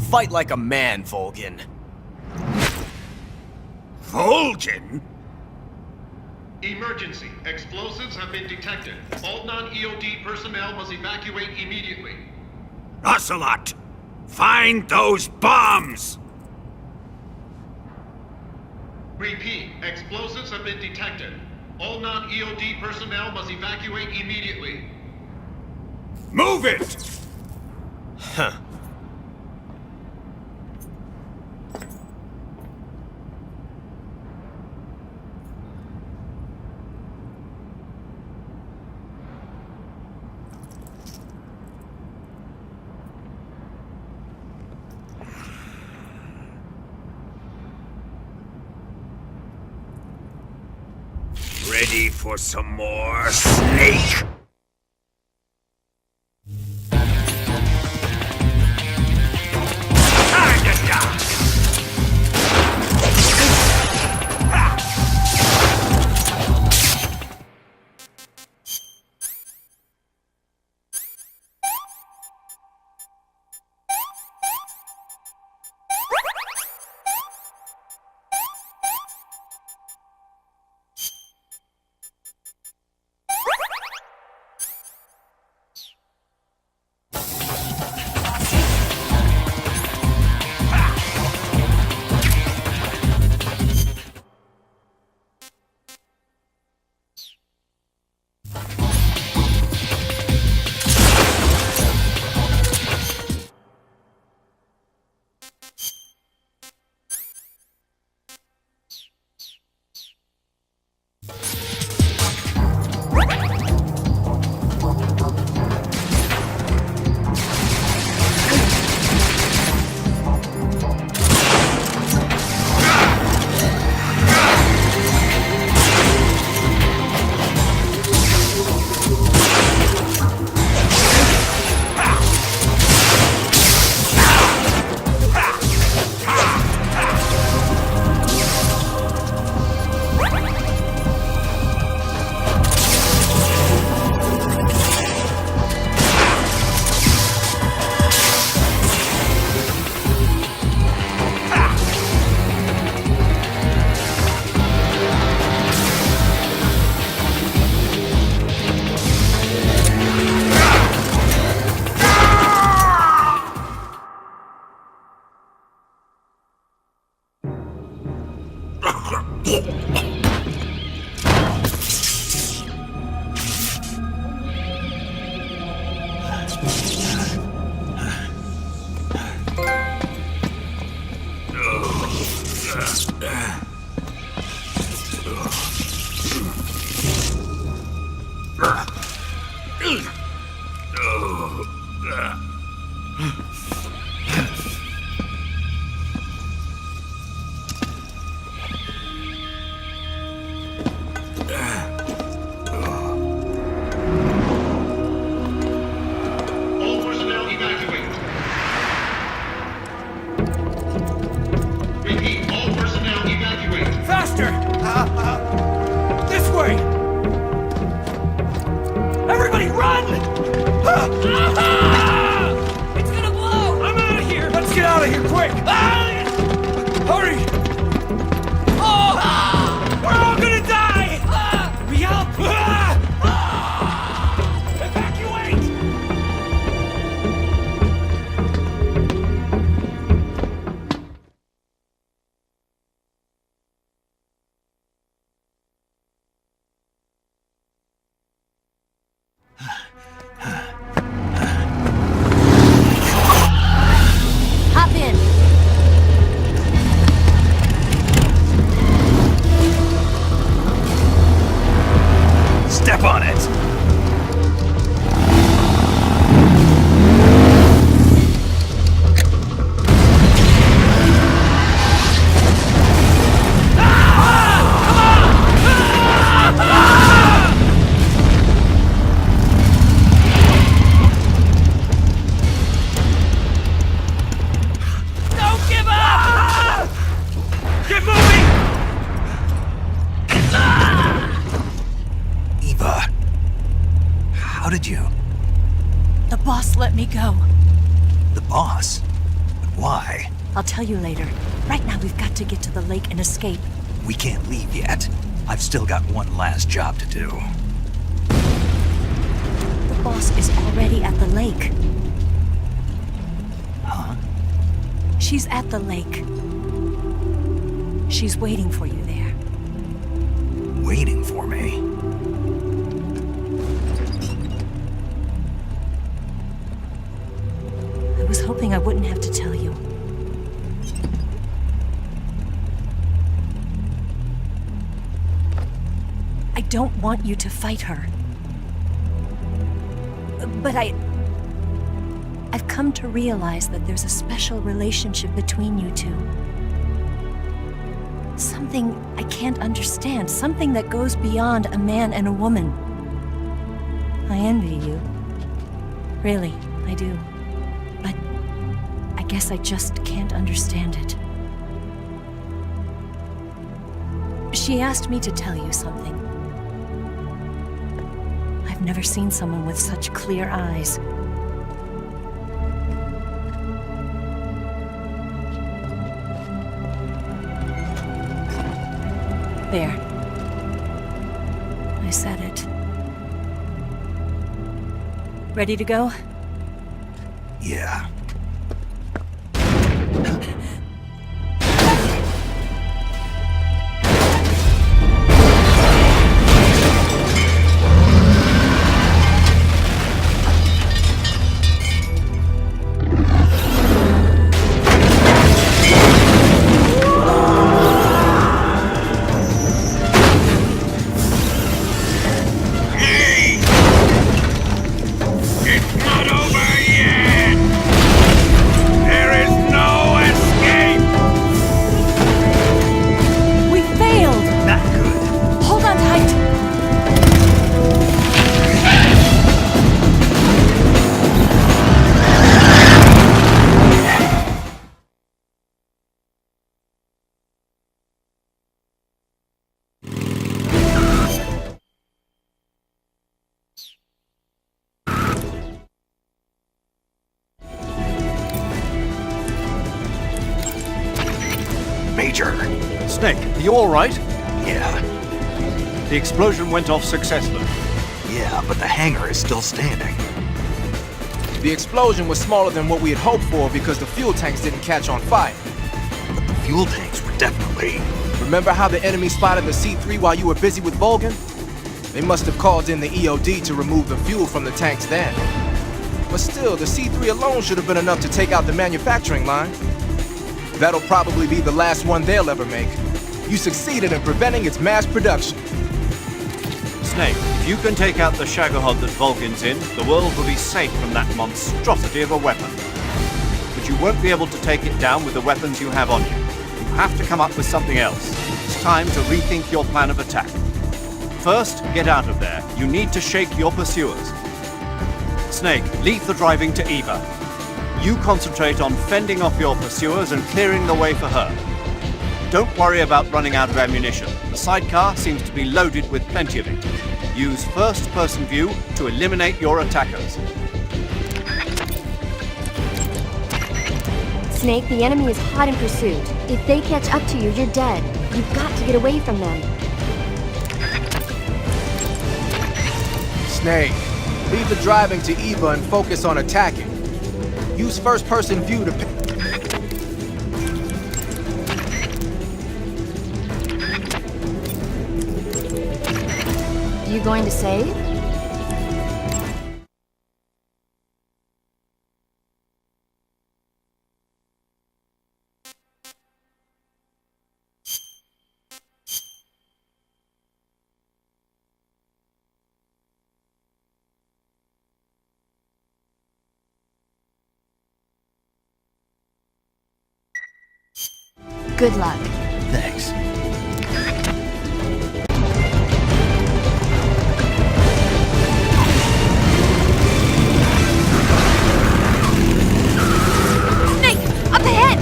A: Fight like a man, Volgin.
E: Volgin?
J: Emergency. Explosives have been detected. All non-EOD personnel must evacuate immediately.
E: Ocelot! Find those bombs!
J: Repeat. Explosives have been detected. All non-EOD personnel must evacuate immediately.
E: Move it!
A: Huh.
E: Ready for some more, Snake? Time to die!
J: All personnel evacuate. Repeat. All personnel evacuate.
E: Faster! This way! Everybody run!
I: It's gonna blow!
E: I'm out of here! Let's get out of here quick! Hurry! We're all gonna die! We help! Evacuate!
D: Hop in.
H: Step on it!
E: Don't give up! Get moving!
H: Eva, how did you?
I: The boss let me go.
H: The boss? But why?
D: I'll tell you later. Right now, we've got to get to the lake and escape.
H: We can't leave yet. I've still got one last job to do.
D: The boss is already at the lake.
H: Huh?
D: She's at the lake. She's waiting for you there.
H: Waiting for me?
D: I was hoping I wouldn't have to tell you. I don't want you to fight her. But I've come to realize that there's a special relationship between you two. Something I can't understand, something that goes beyond a man and a woman. I envy you. Really, I do. But I guess I just can't understand it. She asked me to tell you something. I've never seen someone with such clear eyes. There. I said it. Ready to go?
H: Yeah.
D: We failed!
H: Not good.
D: Hold on tight!
H: Major.
B: Snake, are you all right?
H: Yeah.
B: The explosion went off successfully.
H: Yeah, but the hangar is still standing.
C: The explosion was smaller than what we had hoped for because the fuel tanks didn't catch on fire.
H: But the fuel tanks were definitely...
C: Remember how the enemy spotted the C3 while you were busy with Vulcan? They must have called in the EOD to remove the fuel from the tanks then. But still, the C3 alone should have been enough to take out the manufacturing line. That'll probably be the last one they'll ever make. You succeeded in preventing its mass production.
B: Snake, if you can take out the Shagohod that Vulcan's in, the world will be safe from that monstrosity of a weapon. But you won't be able to take it down with the weapons you have on you. You have to come up with something else. It's time to rethink your plan of attack. First, get out of there. You need to shake your pursuers. Snake, leave the driving to Eva. You concentrate on fending off your pursuers and clearing the way for her. Don't worry about running out of ammunition. The sidecar seems to be loaded with plenty of it. Use first-person view to eliminate your attackers.
F: Snake, the enemy is hot in pursuit. If they catch up to you, you're dead. You've got to get away from them.
C: Snake, leave the driving to Eva and focus on attacking. Use first-person view to...
F: You going to save? Good luck.
H: Thanks.
F: Snake! Up ahead!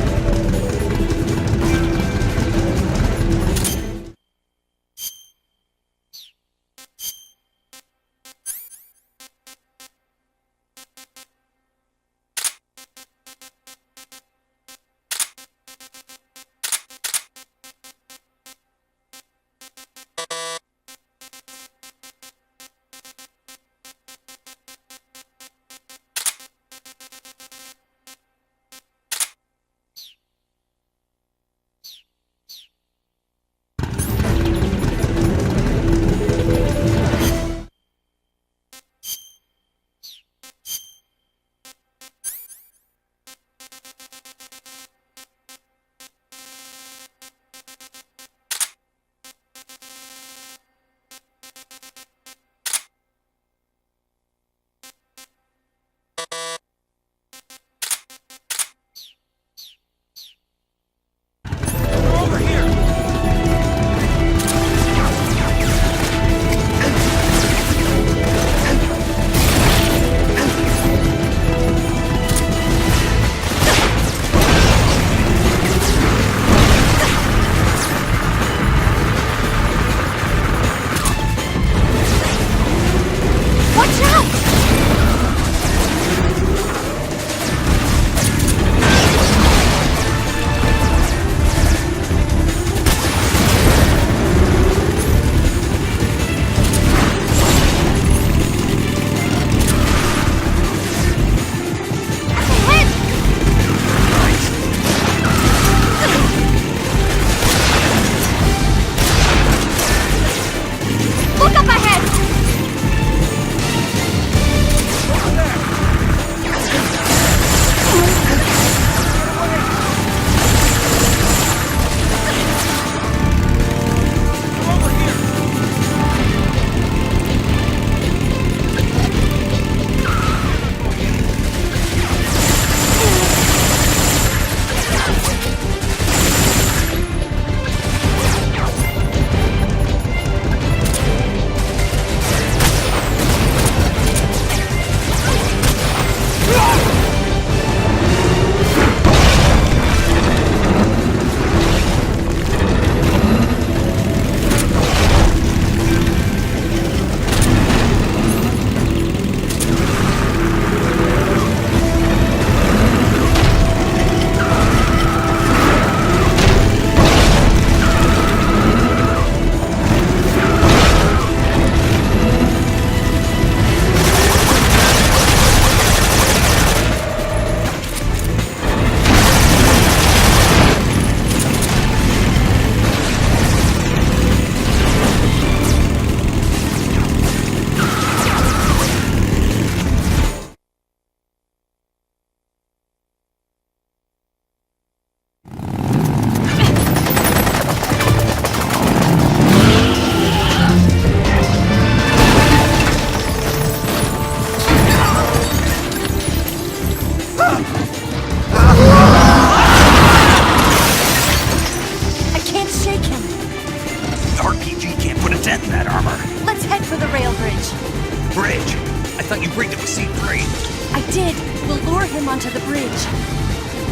I: did. We'll lure him onto the bridge.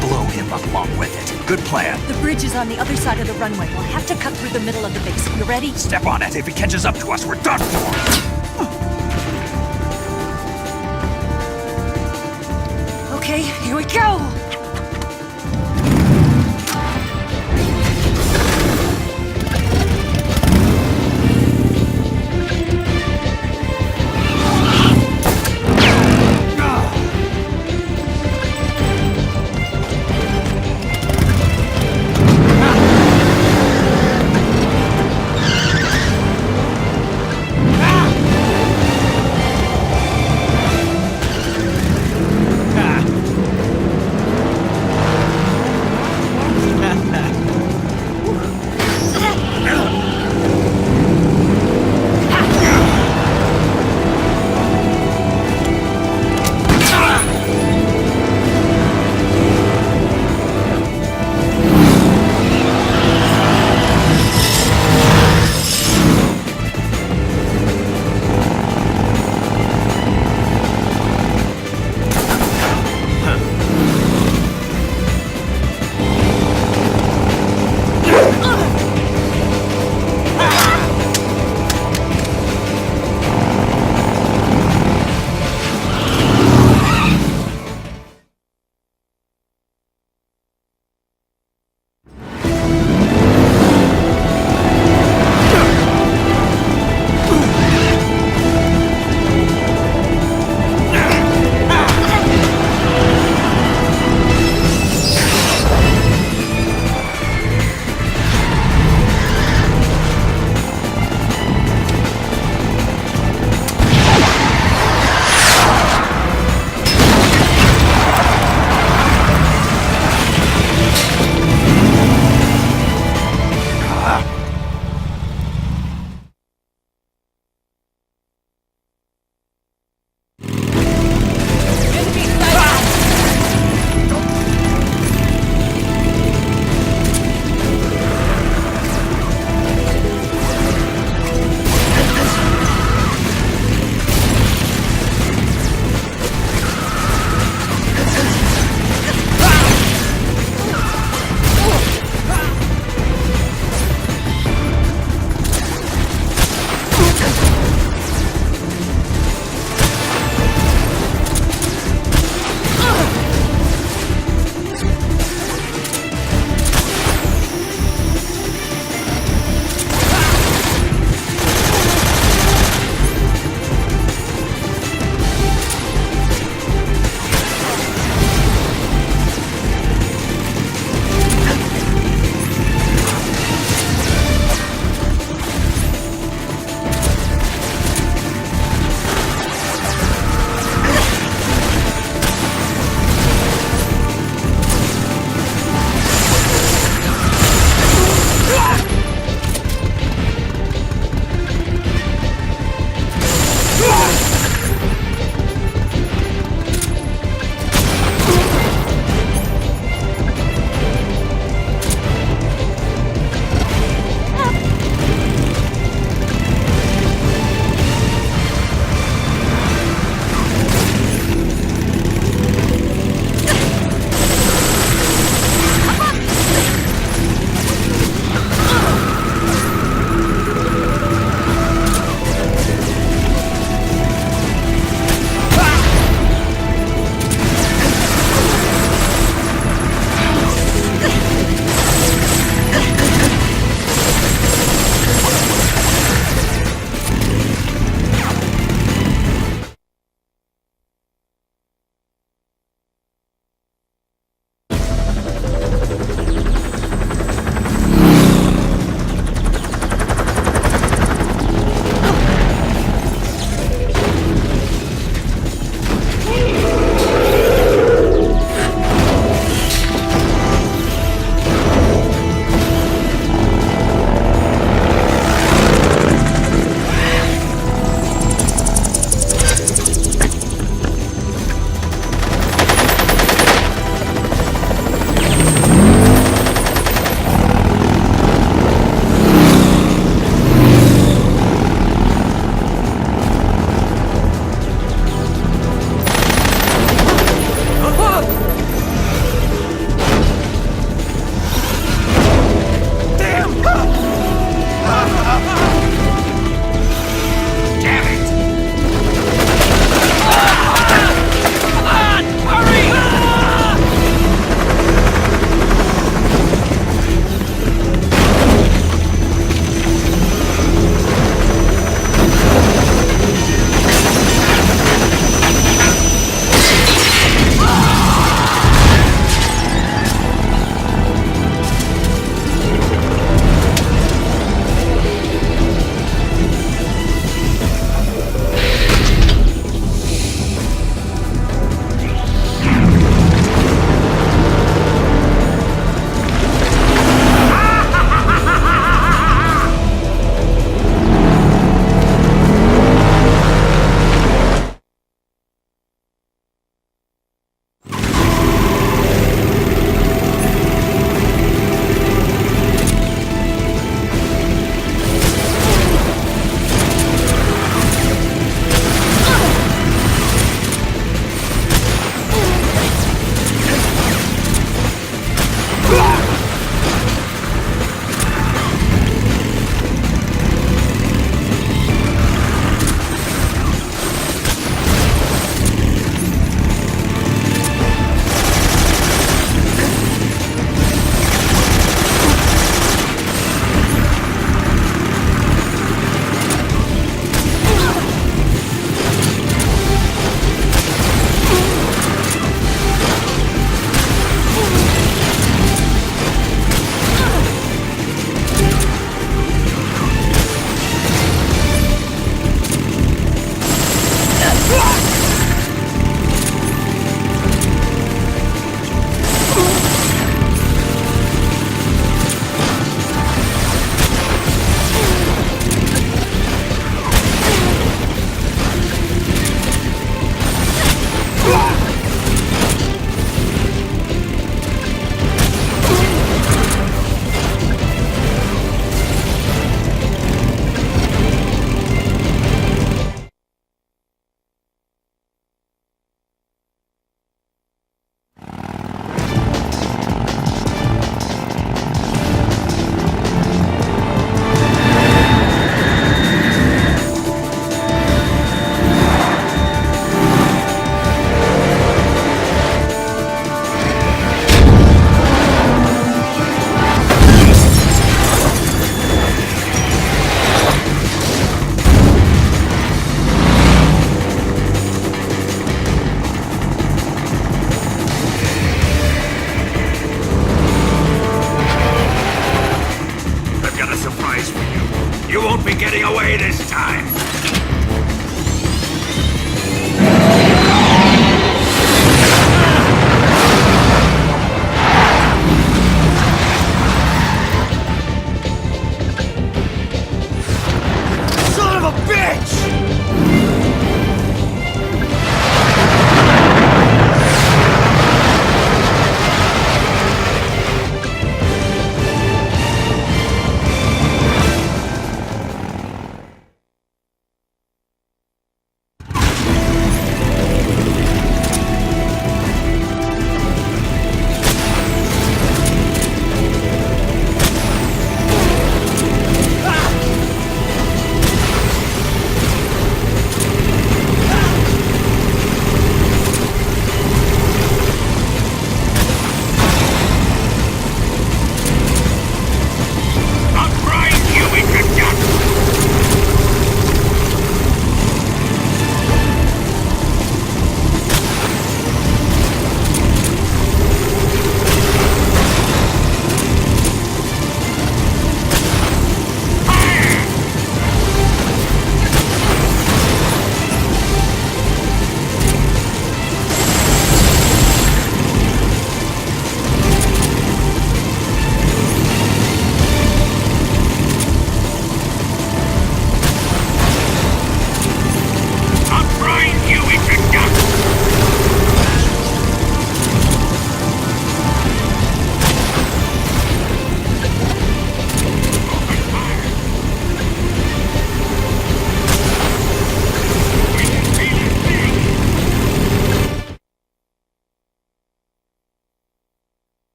H: Blow him up along with it. Good plan.
I: The bridge is on the other side of the runway. We'll have to cut through the middle of the base. You ready?
H: Step on it. If he catches up to us, we're done for.
I: Okay, here we go!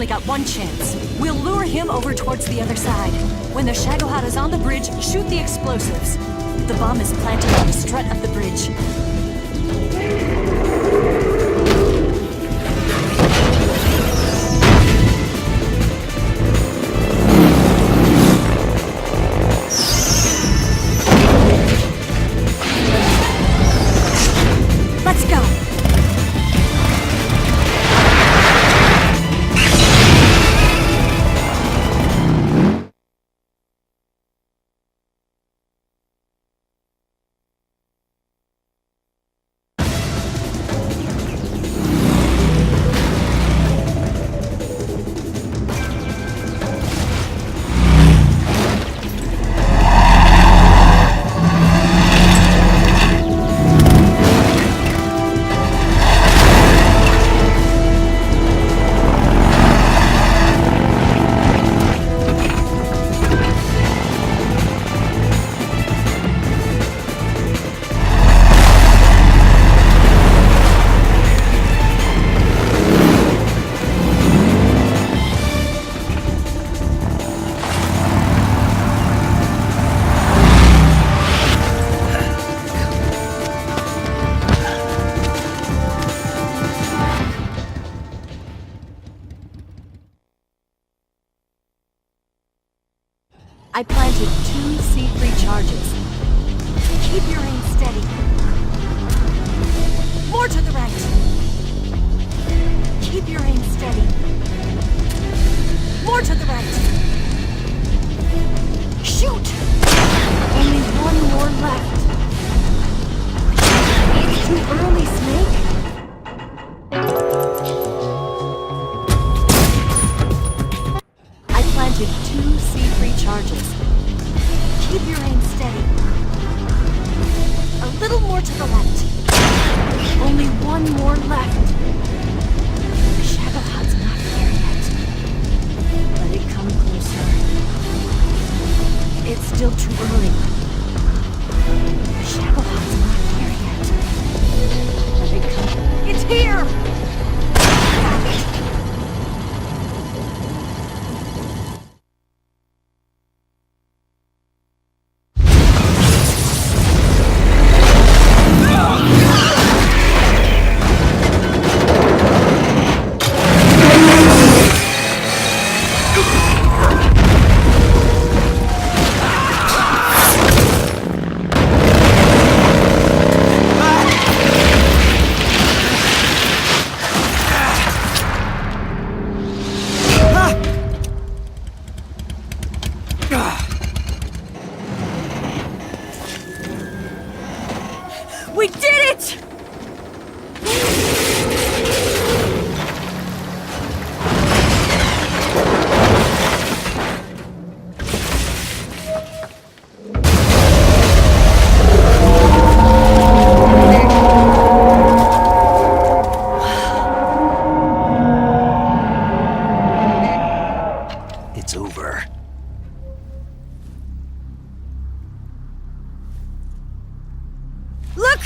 I: only got one chance. We'll lure him over towards the other side. When the Shagohod is on the bridge, shoot the explosives. The bomb is planted on the strut of the bridge. Let's go! I planted 2 C3 charges. Keep your aim steady. More to the right. Keep your aim steady. More to the right. Shoot! Only one more left. Too early, Snake. I planted 2 C3 charges. Keep your aim steady. A little more to the left. Only one more left. The Shagohod's not there yet. Let it come closer. It's still too early. The Shagohod's not there yet. Let it come. It's here! Got it. We did it!
H: It's over.
I: Look!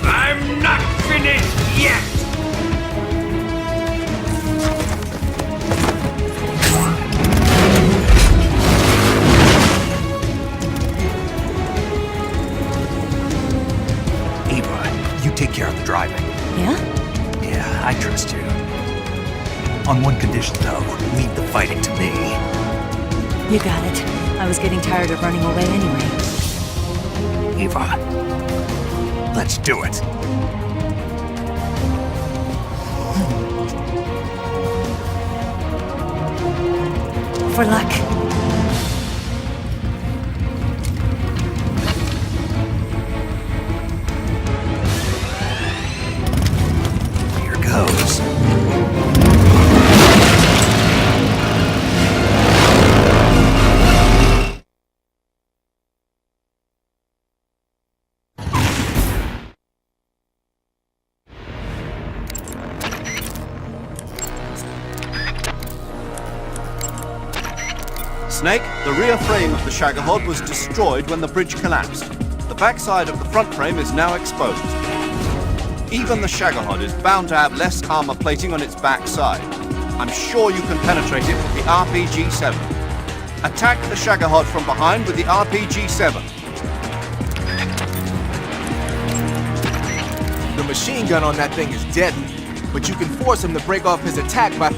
E: I'm not finished yet!
H: Ava, you take care of the driving.
I: Yeah?
H: Yeah, I trust you. On one condition, though, leave the fighting to me.
I: You got it. I was getting tired of running away anyway.
H: Ava, let's do it.
I: For luck.
H: Here goes.
B: Snake, the rear frame of the Shagohod was destroyed when the bridge collapsed. The backside of the front frame is now exposed. Even the Shagohod is bound to have less armor plating on its backside. I'm sure you can penetrate it with the RPG-7. Attack the Shagohod from behind with the RPG-7.
C: The machine gun on that thing is deadly, but you can force him to break off his attack by...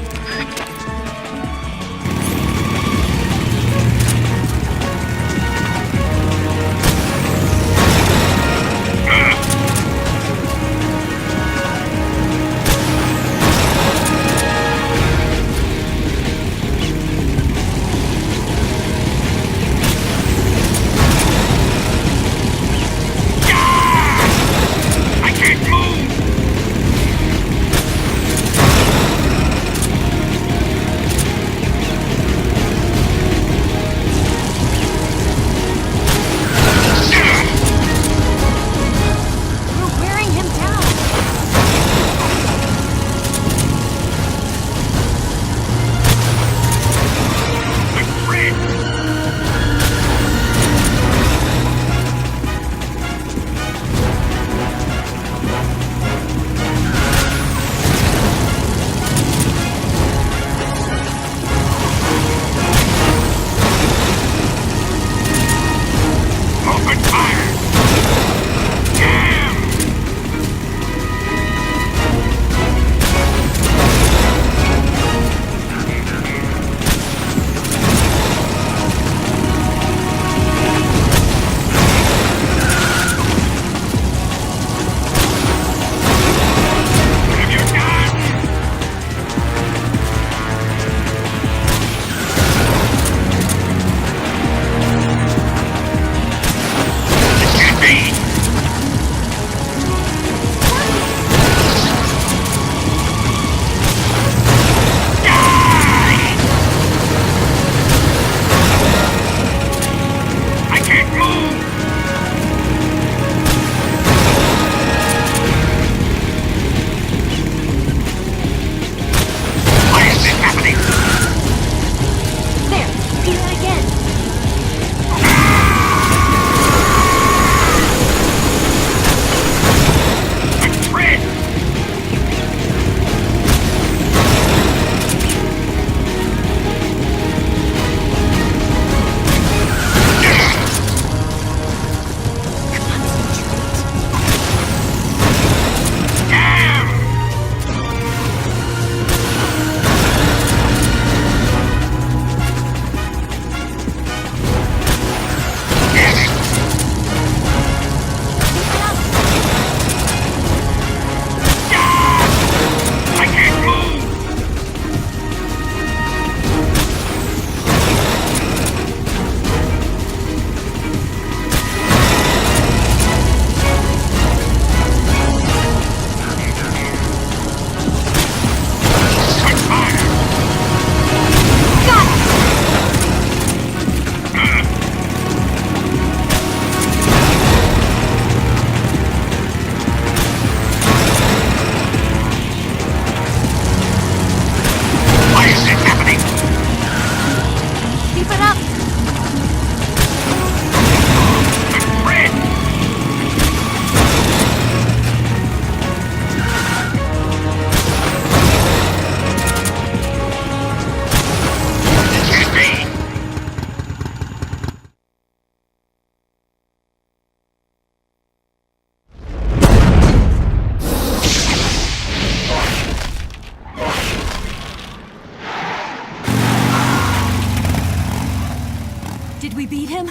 I: Did we beat him?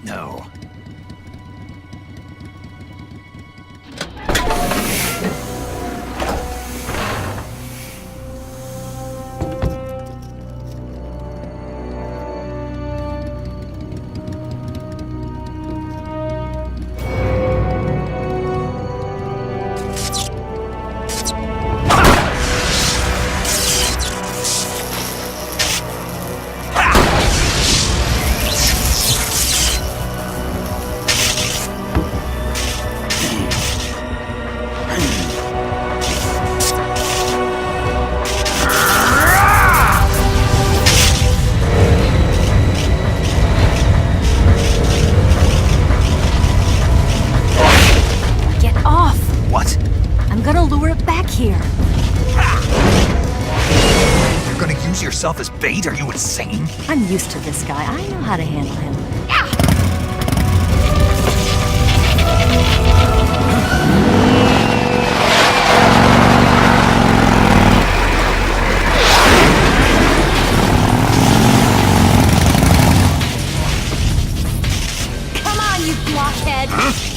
A: No.
H: gonna use yourself as bait? Are you insane?
D: I'm used to this guy. I know how to handle him.
I: Come on, you blockhead!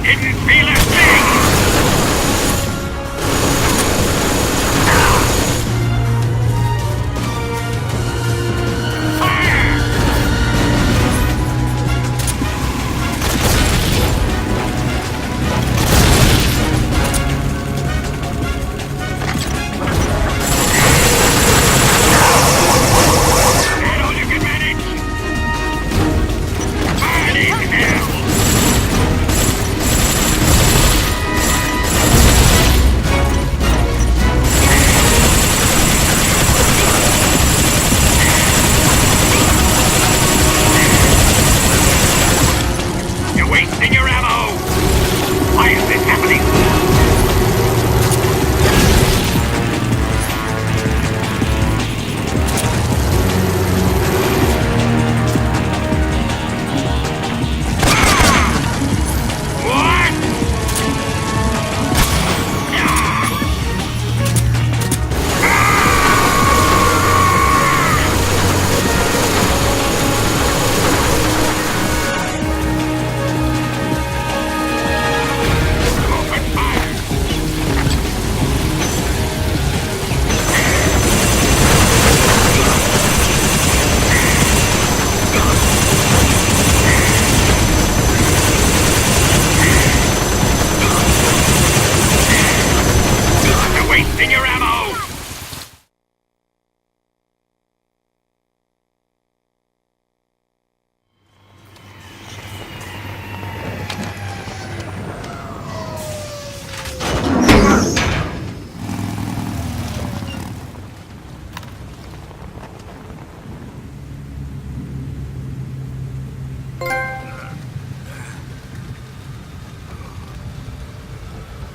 E: Didn't feel a thing! That all you can manage? Burn in hell! You're wasting your ammo! Why is this happening? What? Open fire! You're wasting your ammo!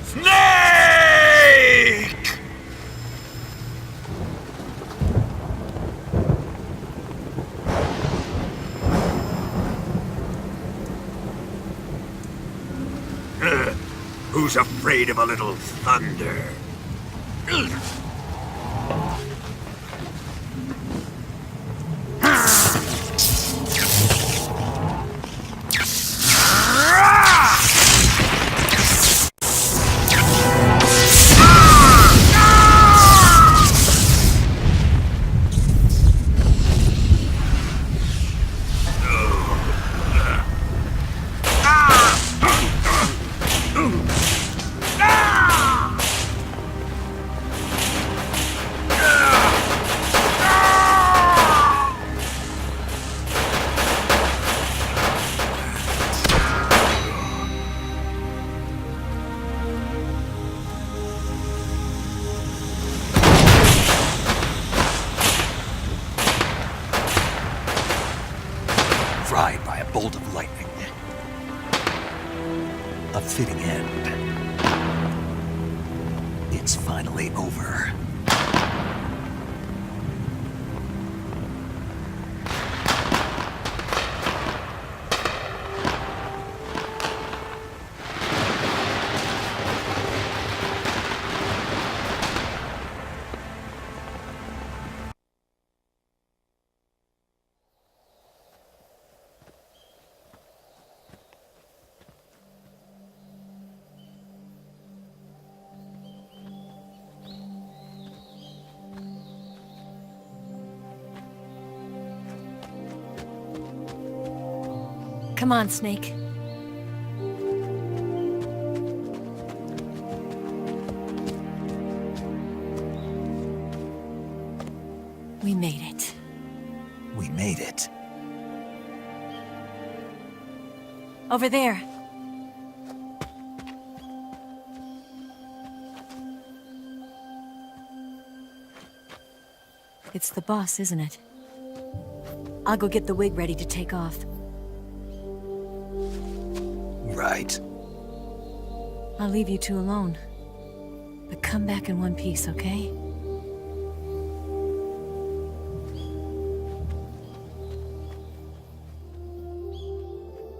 E: Snake! Who's afraid of a little thunder?
H: Fried by a bolt of lightning. A fitting end. It's finally over.
D: Come on, Snake. We made it.
H: We made it.
D: Over there. It's the boss, isn't it? I'll go get the wig ready to take off.
H: Right.
D: I'll leave you two alone. But come back in one piece, okay?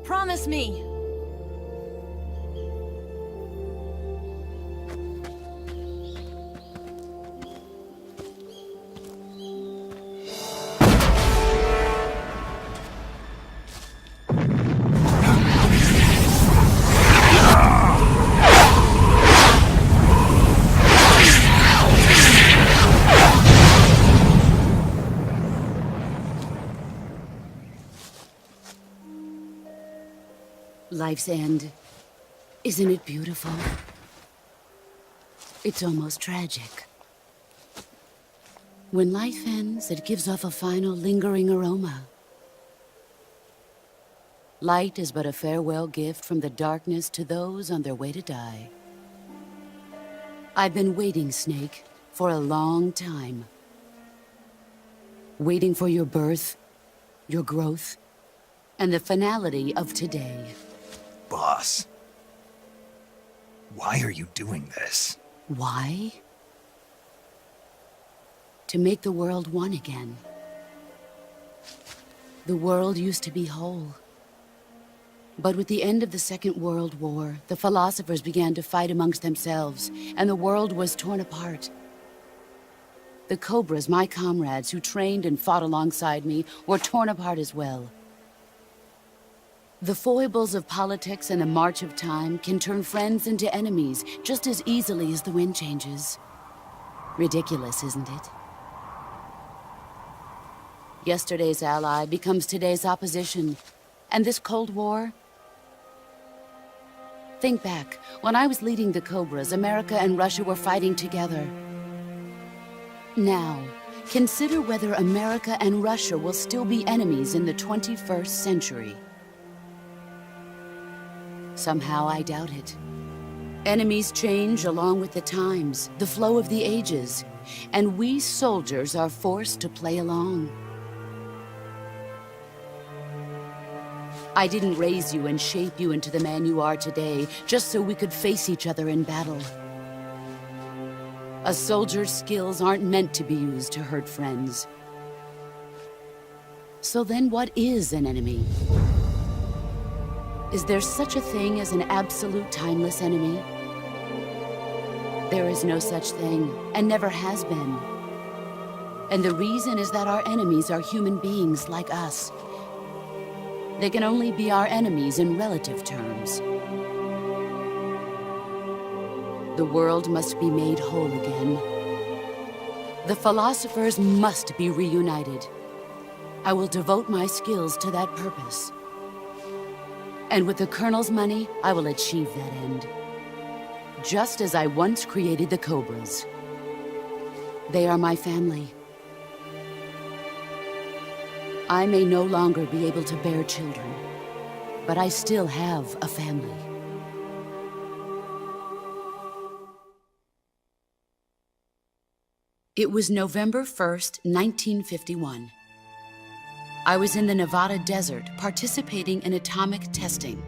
D: Promise me!
K: Life's end. Isn't it beautiful? It's almost tragic. When life ends, it gives off a final lingering aroma. Light is but a farewell gift from the darkness to those on their way to die. I've been waiting, Snake, for a long time. Waiting for your birth, your growth, and the finality of today.
H: Boss, why are you doing this?
K: Why? To make the world one again. The world used to be whole. But with the end of the Second World War, the philosophers began to fight amongst themselves, and the world was torn apart. The Cobras, my comrades who trained and fought alongside me, were torn apart as well. The foibles of politics and the march of time can turn friends into enemies just as easily as the wind changes. Ridiculous, isn't it? Yesterday's ally becomes today's opposition. And this Cold War? Think back. When I was leading the Cobras, America and Russia were fighting together. Now, consider whether America and Russia will still be enemies in the 21st century. Somehow I doubt it. Enemies change along with the times, the flow of the ages, and we soldiers are forced to play along. I didn't raise you and shape you into the man you are today just so we could face each other in battle. A soldier's skills aren't meant to be used to hurt friends. So then what is an enemy? Is there such a thing as an absolute timeless enemy? There is no such thing, and never has been. And the reason is that our enemies are human beings like us. They can only be our enemies in relative terms. The world must be made whole again. The philosophers must be reunited. I will devote my skills to that purpose. And with the Colonel's money, I will achieve that end. Just as I once created the Cobras. They are my family. I may no longer be able to bear children, but I still have a family. It was November 1st, 1951. I was in the Nevada desert participating in atomic testing.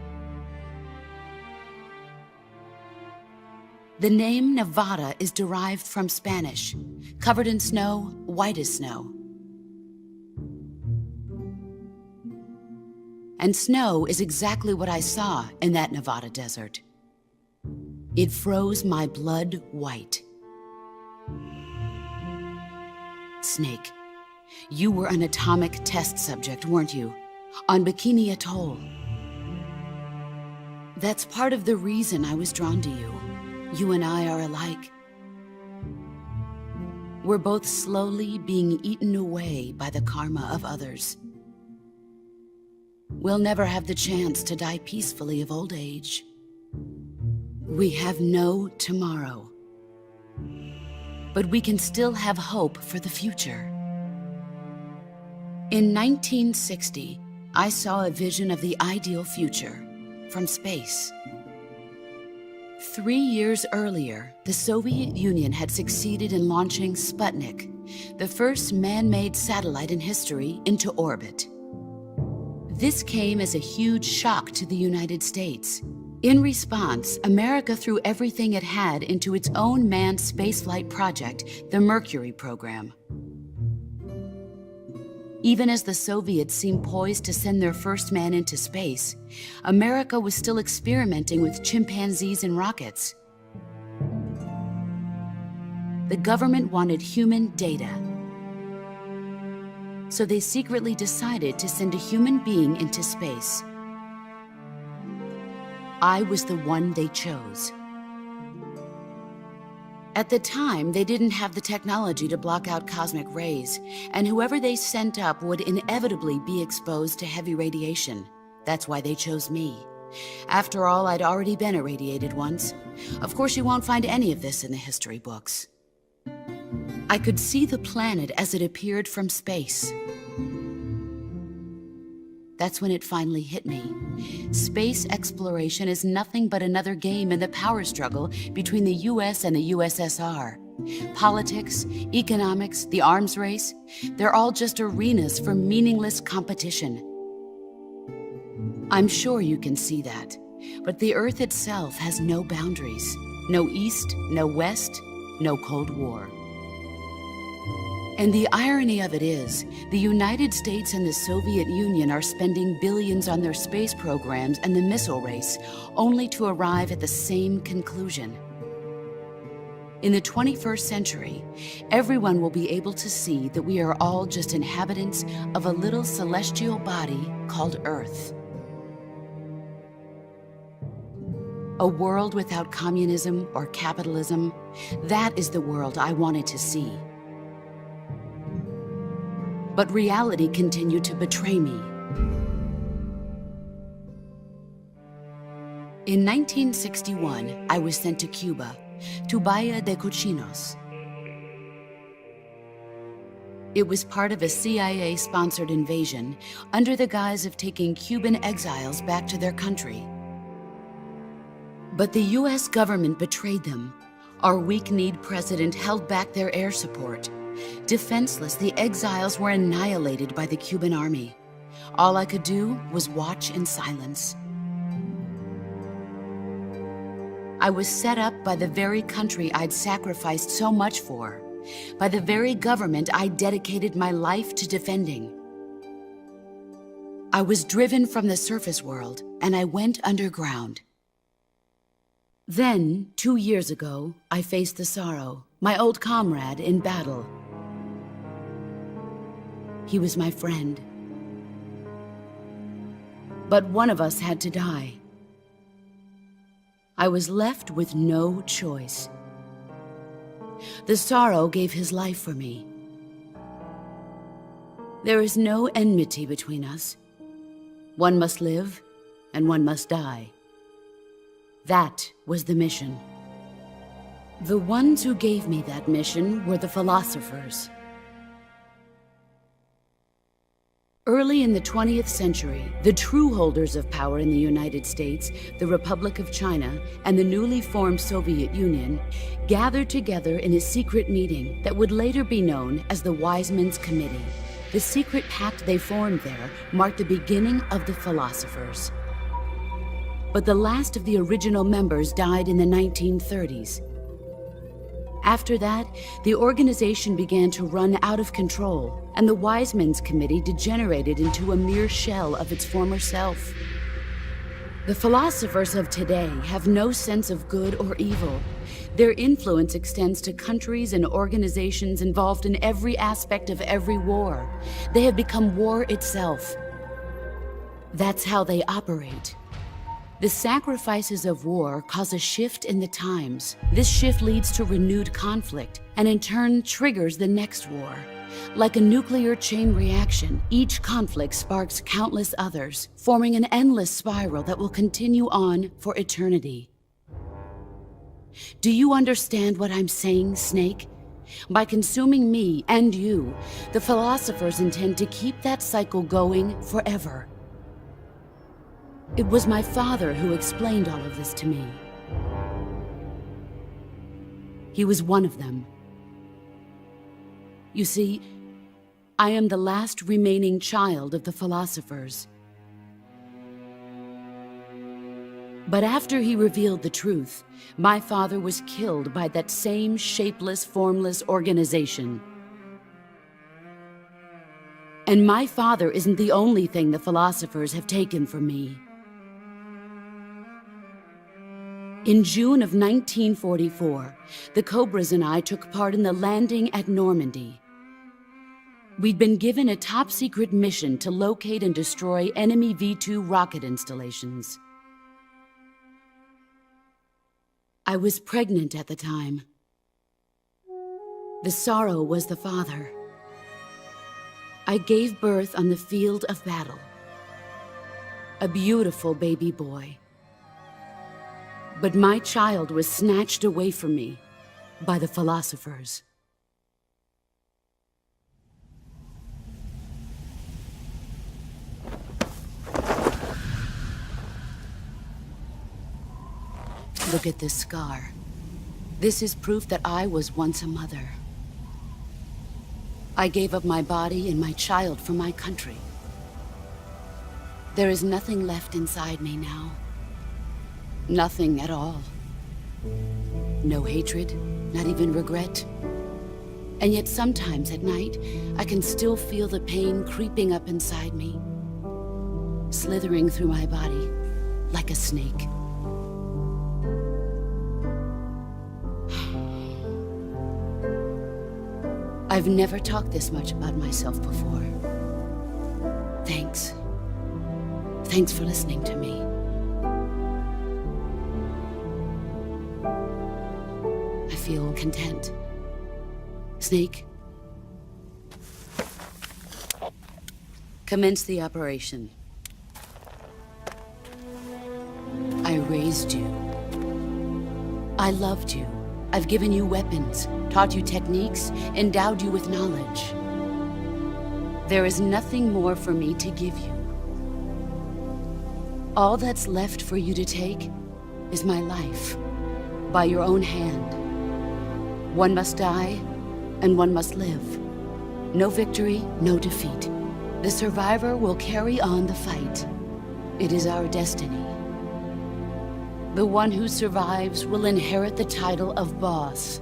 K: The name Nevada is derived from Spanish, covered in snow, white as snow. And snow is exactly what I saw in that Nevada desert. It froze my blood white. Snake, you were an atomic test subject, weren't you? On Bikini Atoll. That's part of the reason I was drawn to you. You and I are alike. We're both slowly being eaten away by the karma of others. We'll never have the chance to die peacefully of old age. We have no tomorrow. But we can still have hope for the future. In 1960, I saw a vision of the ideal future from space. 3 years earlier, the Soviet Union had succeeded in launching Sputnik, the first man-made satellite in history, into orbit. This came as a huge shock to the United States. In response, America threw everything it had into its own manned spaceflight project, the Mercury program. Even as the Soviets seemed poised to send their first man into space, America was still experimenting with chimpanzees and rockets. The government wanted human data. So they secretly decided to send a human being into space. I was the one they chose. At the time, they didn't have the technology to block out cosmic rays, and whoever they sent up would inevitably be exposed to heavy radiation. That's why they chose me. After all, I'd already been irradiated once. Of course, you won't find any of this in the history books. I could see the planet as it appeared from space. That's when it finally hit me. Space exploration is nothing but another game in the power struggle between the US and the USSR. Politics, economics, the arms race, they're all just arenas for meaningless competition. I'm sure you can see that, but the Earth itself has no boundaries. No East, no West, no Cold War. And the irony of it is, the United States and the Soviet Union are spending billions on their space programs and the missile race, only to arrive at the same conclusion. In the 21st century, everyone will be able to see that we are all just inhabitants of a little celestial body called Earth. A world without communism or capitalism, that is the world I wanted to see. But reality continued to betray me. In 1961, I was sent to Cuba, to Bahia de Cochinos. It was part of a CIA-sponsored invasion under the guise of taking Cuban exiles back to their country. But the US government betrayed them. Our weak-kneed president held back their air support. Defenseless, the exiles were annihilated by the Cuban army. All I could do was watch in silence. I was set up by the very country I'd sacrificed so much for, by the very government I dedicated my life to defending. I was driven from the surface world, and I went underground. Then, 2 years ago, I faced the Sorrow, my old comrade in battle. He was my friend. But one of us had to die. I was left with no choice. The Sorrow gave his life for me. There is no enmity between us. One must live, and one must die. That was the mission. The ones who gave me that mission were the philosophers. Early in the 20th century, the true holders of power in the United States, the Republic of China, and the newly formed Soviet Union gathered together in a secret meeting that would later be known as the Wise Men's Committee. The secret pact they formed there marked the beginning of the philosophers. But the last of the original members died in the 1930s. After that, the organization began to run out of control, and the Wise Men's Committee degenerated into a mere shell of its former self. The philosophers of today have no sense of good or evil. Their influence extends to countries and organizations involved in every aspect of every war. They have become war itself. That's how they operate. The sacrifices of war cause a shift in the times. This shift leads to renewed conflict, and in turn triggers the next war. Like a nuclear chain reaction, each conflict sparks countless others, forming an endless spiral that will continue on for eternity. Do you understand what I'm saying, Snake? By consuming me and you, the philosophers intend to keep that cycle going forever. It was my father who explained all of this to me. He was one of them. You see, I am the last remaining child of the philosophers. But after he revealed the truth, my father was killed by that same shapeless, formless organization. And my father isn't the only thing the philosophers have taken from me. In June of 1944, the Cobras and I took part in the landing at Normandy. We'd been given a top-secret mission to locate and destroy enemy V-2 rocket installations. I was pregnant at the time. The Sorrow was the father. I gave birth on the field of battle. A beautiful baby boy, But my child was snatched away from me by the philosophers. Look at this scar. This is proof that I was once a mother. I gave up my body and my child for my country. There is nothing left inside me now. Nothing at all. No hatred, not even regret. And yet sometimes at night, I can still feel the pain creeping up inside me, slithering through my body like a snake. I've never talked this much about myself before. Thanks. Thanks for listening to me. I feel content. Snake, commence the operation. I raised you. I loved you. I've given you weapons, taught you techniques, endowed you with knowledge. There is nothing more for me to give you. All that's left for you to take is my life, by your own hand. One must die, and one must live. No victory, no defeat. The survivor will carry on the fight. It is our destiny. The one who survives will inherit the title of boss.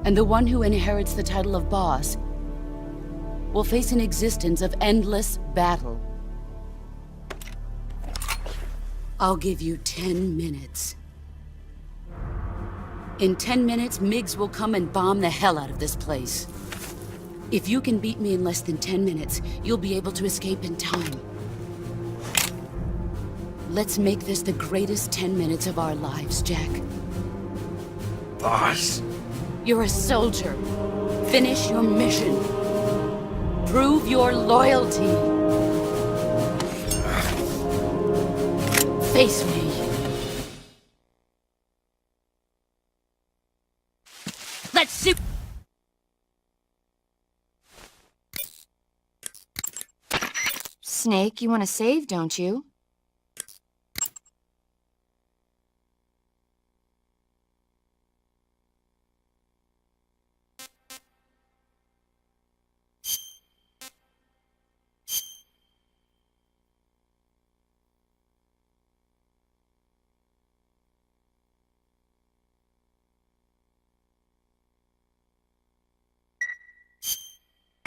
K: And the one who inherits the title of boss will face an existence of endless battle. I'll give you 10 minutes. In 10 minutes, MiGs will come and bomb the hell out of this place. If you can beat me in less than 10 minutes, you'll be able to escape in time. Let's make this the greatest 10 minutes of our lives, Jack.
E: Boss?
K: You're a soldier. Finish your mission. Prove your loyalty. Face me. Let's see.
F: Snake, you want to save, don't you?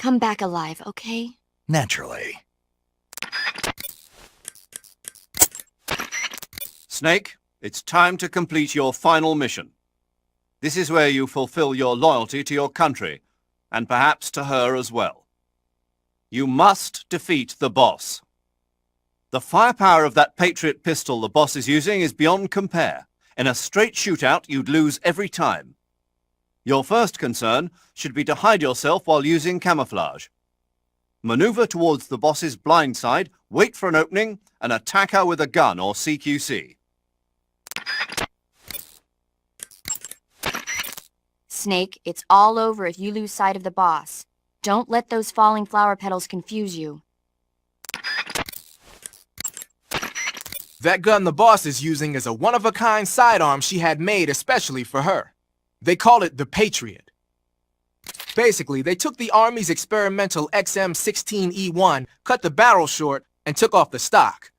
F: Come back alive, okay?
H: Naturally.
B: Snake, it's time to complete your final mission. This is where you fulfill your loyalty to your country, and perhaps to her as well. You must defeat the boss. The firepower of that Patriot pistol the boss is using is beyond compare. In a straight shootout, you'd lose every time. Your first concern should be to hide yourself while using camouflage. Maneuver towards the boss's blind side, wait for an opening, and attack her with a gun or CQC.
F: Snake, it's all over if you lose sight of the boss. Don't let those falling flower petals confuse you.
C: That gun the boss is using is a one-of-a-kind sidearm she had made especially for her. They call it the Patriot. Basically, they took the Army's experimental XM-16E1, cut the barrel short, and took off the stock.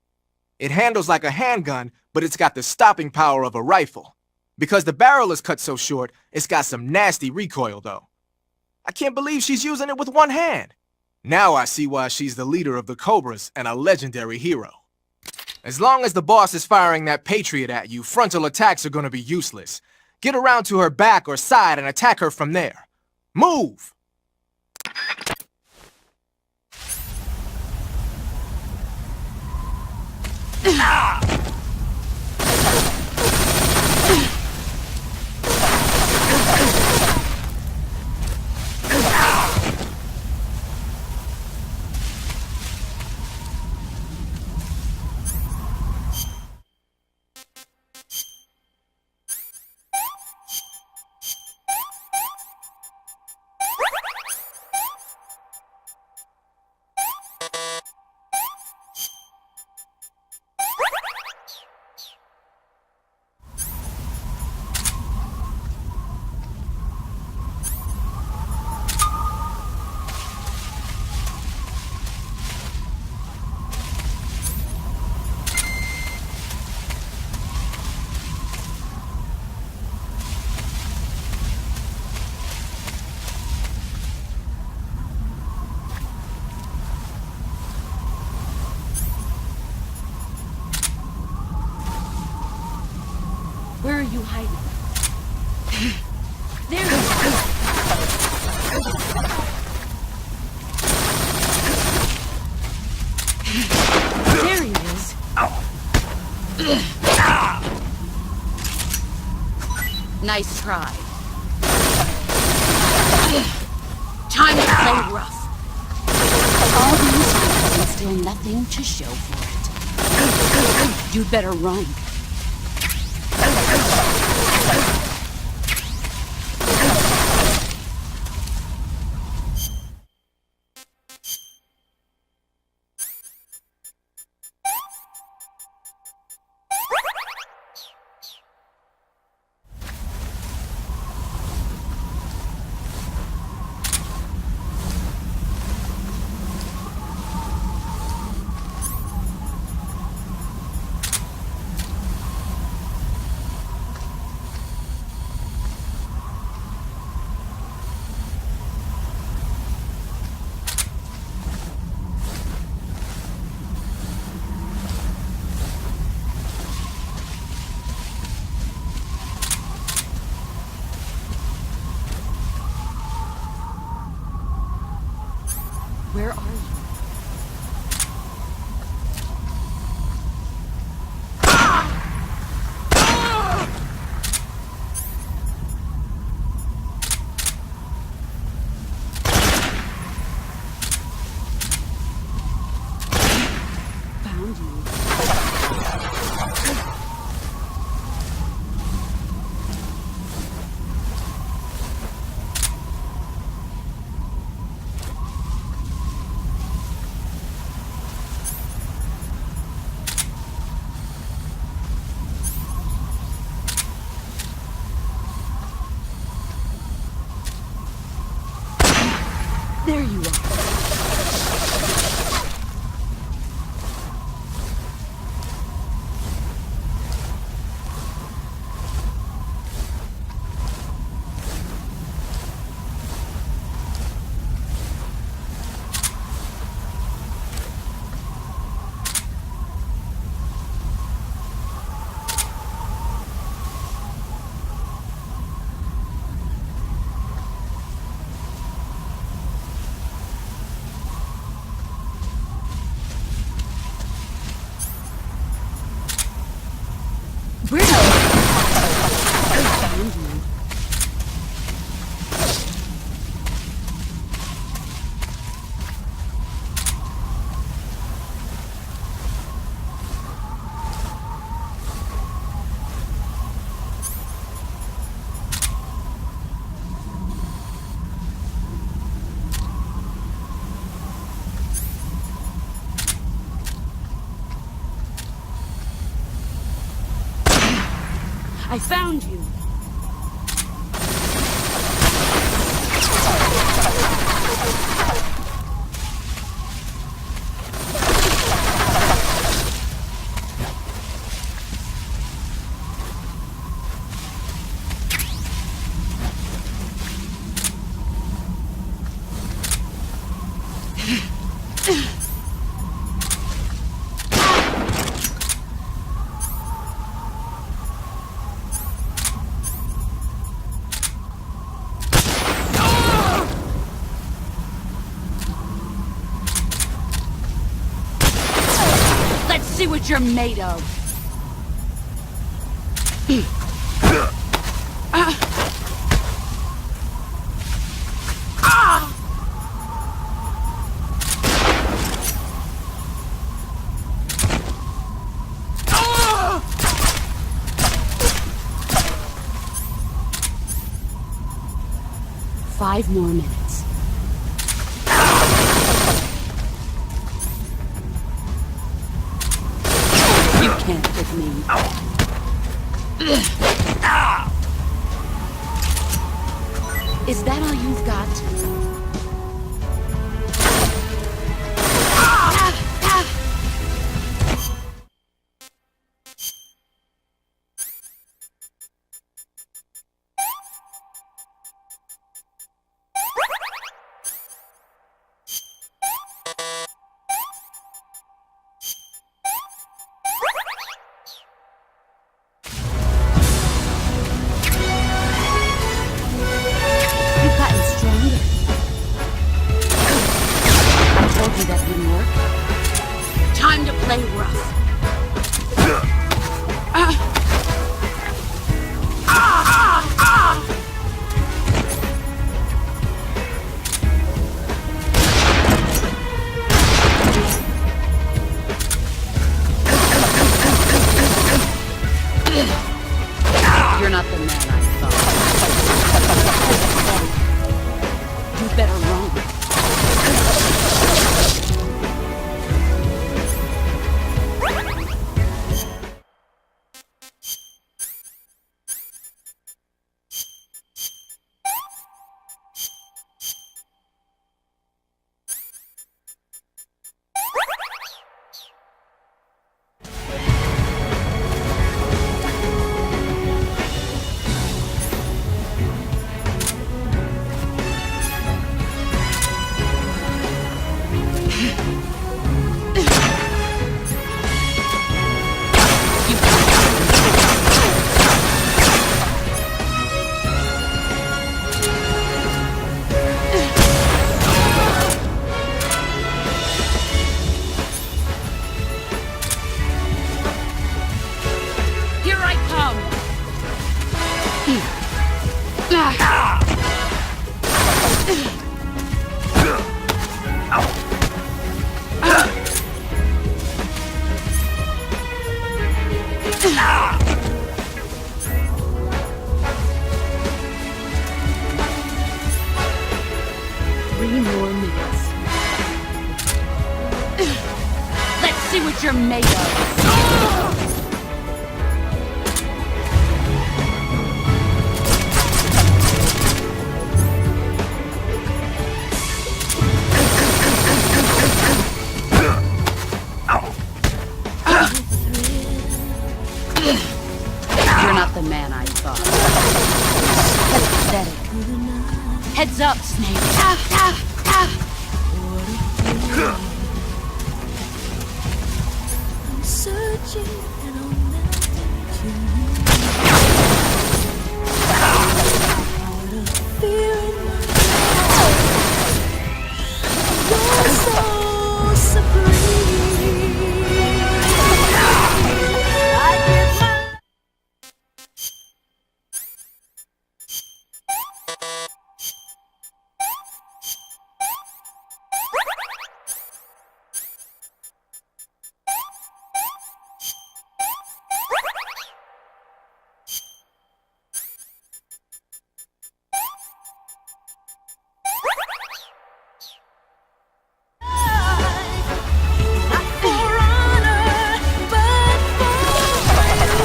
C: It handles like a handgun, but it's got the stopping power of a rifle. Because the barrel is cut so short, it's got some nasty recoil, though. I can't believe she's using it with one hand. Now I see why she's the leader of the Cobras and a legendary hero. As long as the boss is firing that Patriot at you, frontal attacks are going to be useless. Get around to her back or side and attack her from there. Move!
K: you hiding? There you are. There he is. Nice try. Time to play rough. All these years and still nothing to show for it. You'd better run. Where are you? Found you. There you are. Where I found you. I found you. See what you're made of. 5 more minutes. You can't hit me. Is that all you've got? Three more minutes. Let's see what you're made of. You're not the man I thought. Pathetic. Heads up, Snake.
I: I'm searching and I'm melting to you. What a fear in my heart. You're so supreme. I give my not for honor, but for you.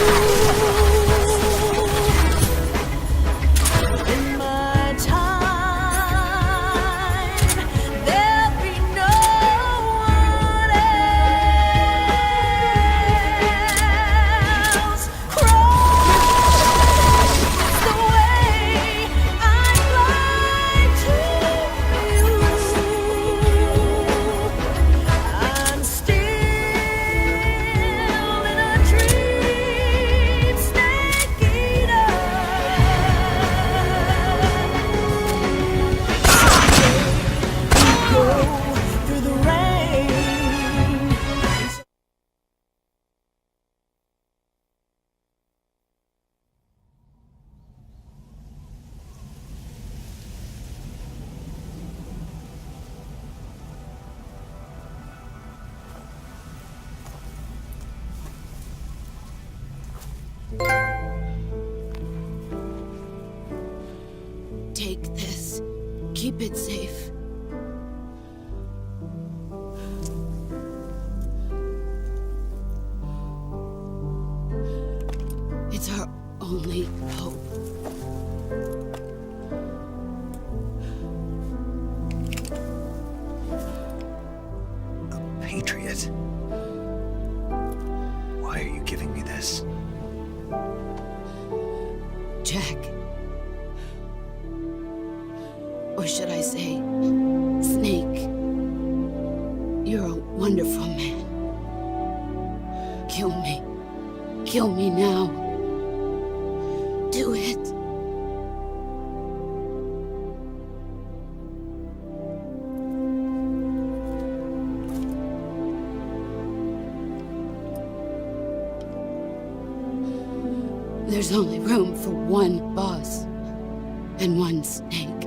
I: In my time, there'll be no one else. Cross the way I'd like to you. I'm still in a dream, snake eater. Go through the rain.
K: Take this. Keep it safe. It's our only hope.
H: A patriot? Why are you giving me this?
K: Jack. Or should I say, Snake. You're a wonderful man. Kill me. Kill me now. Do it. There's only room for one boss and one snake.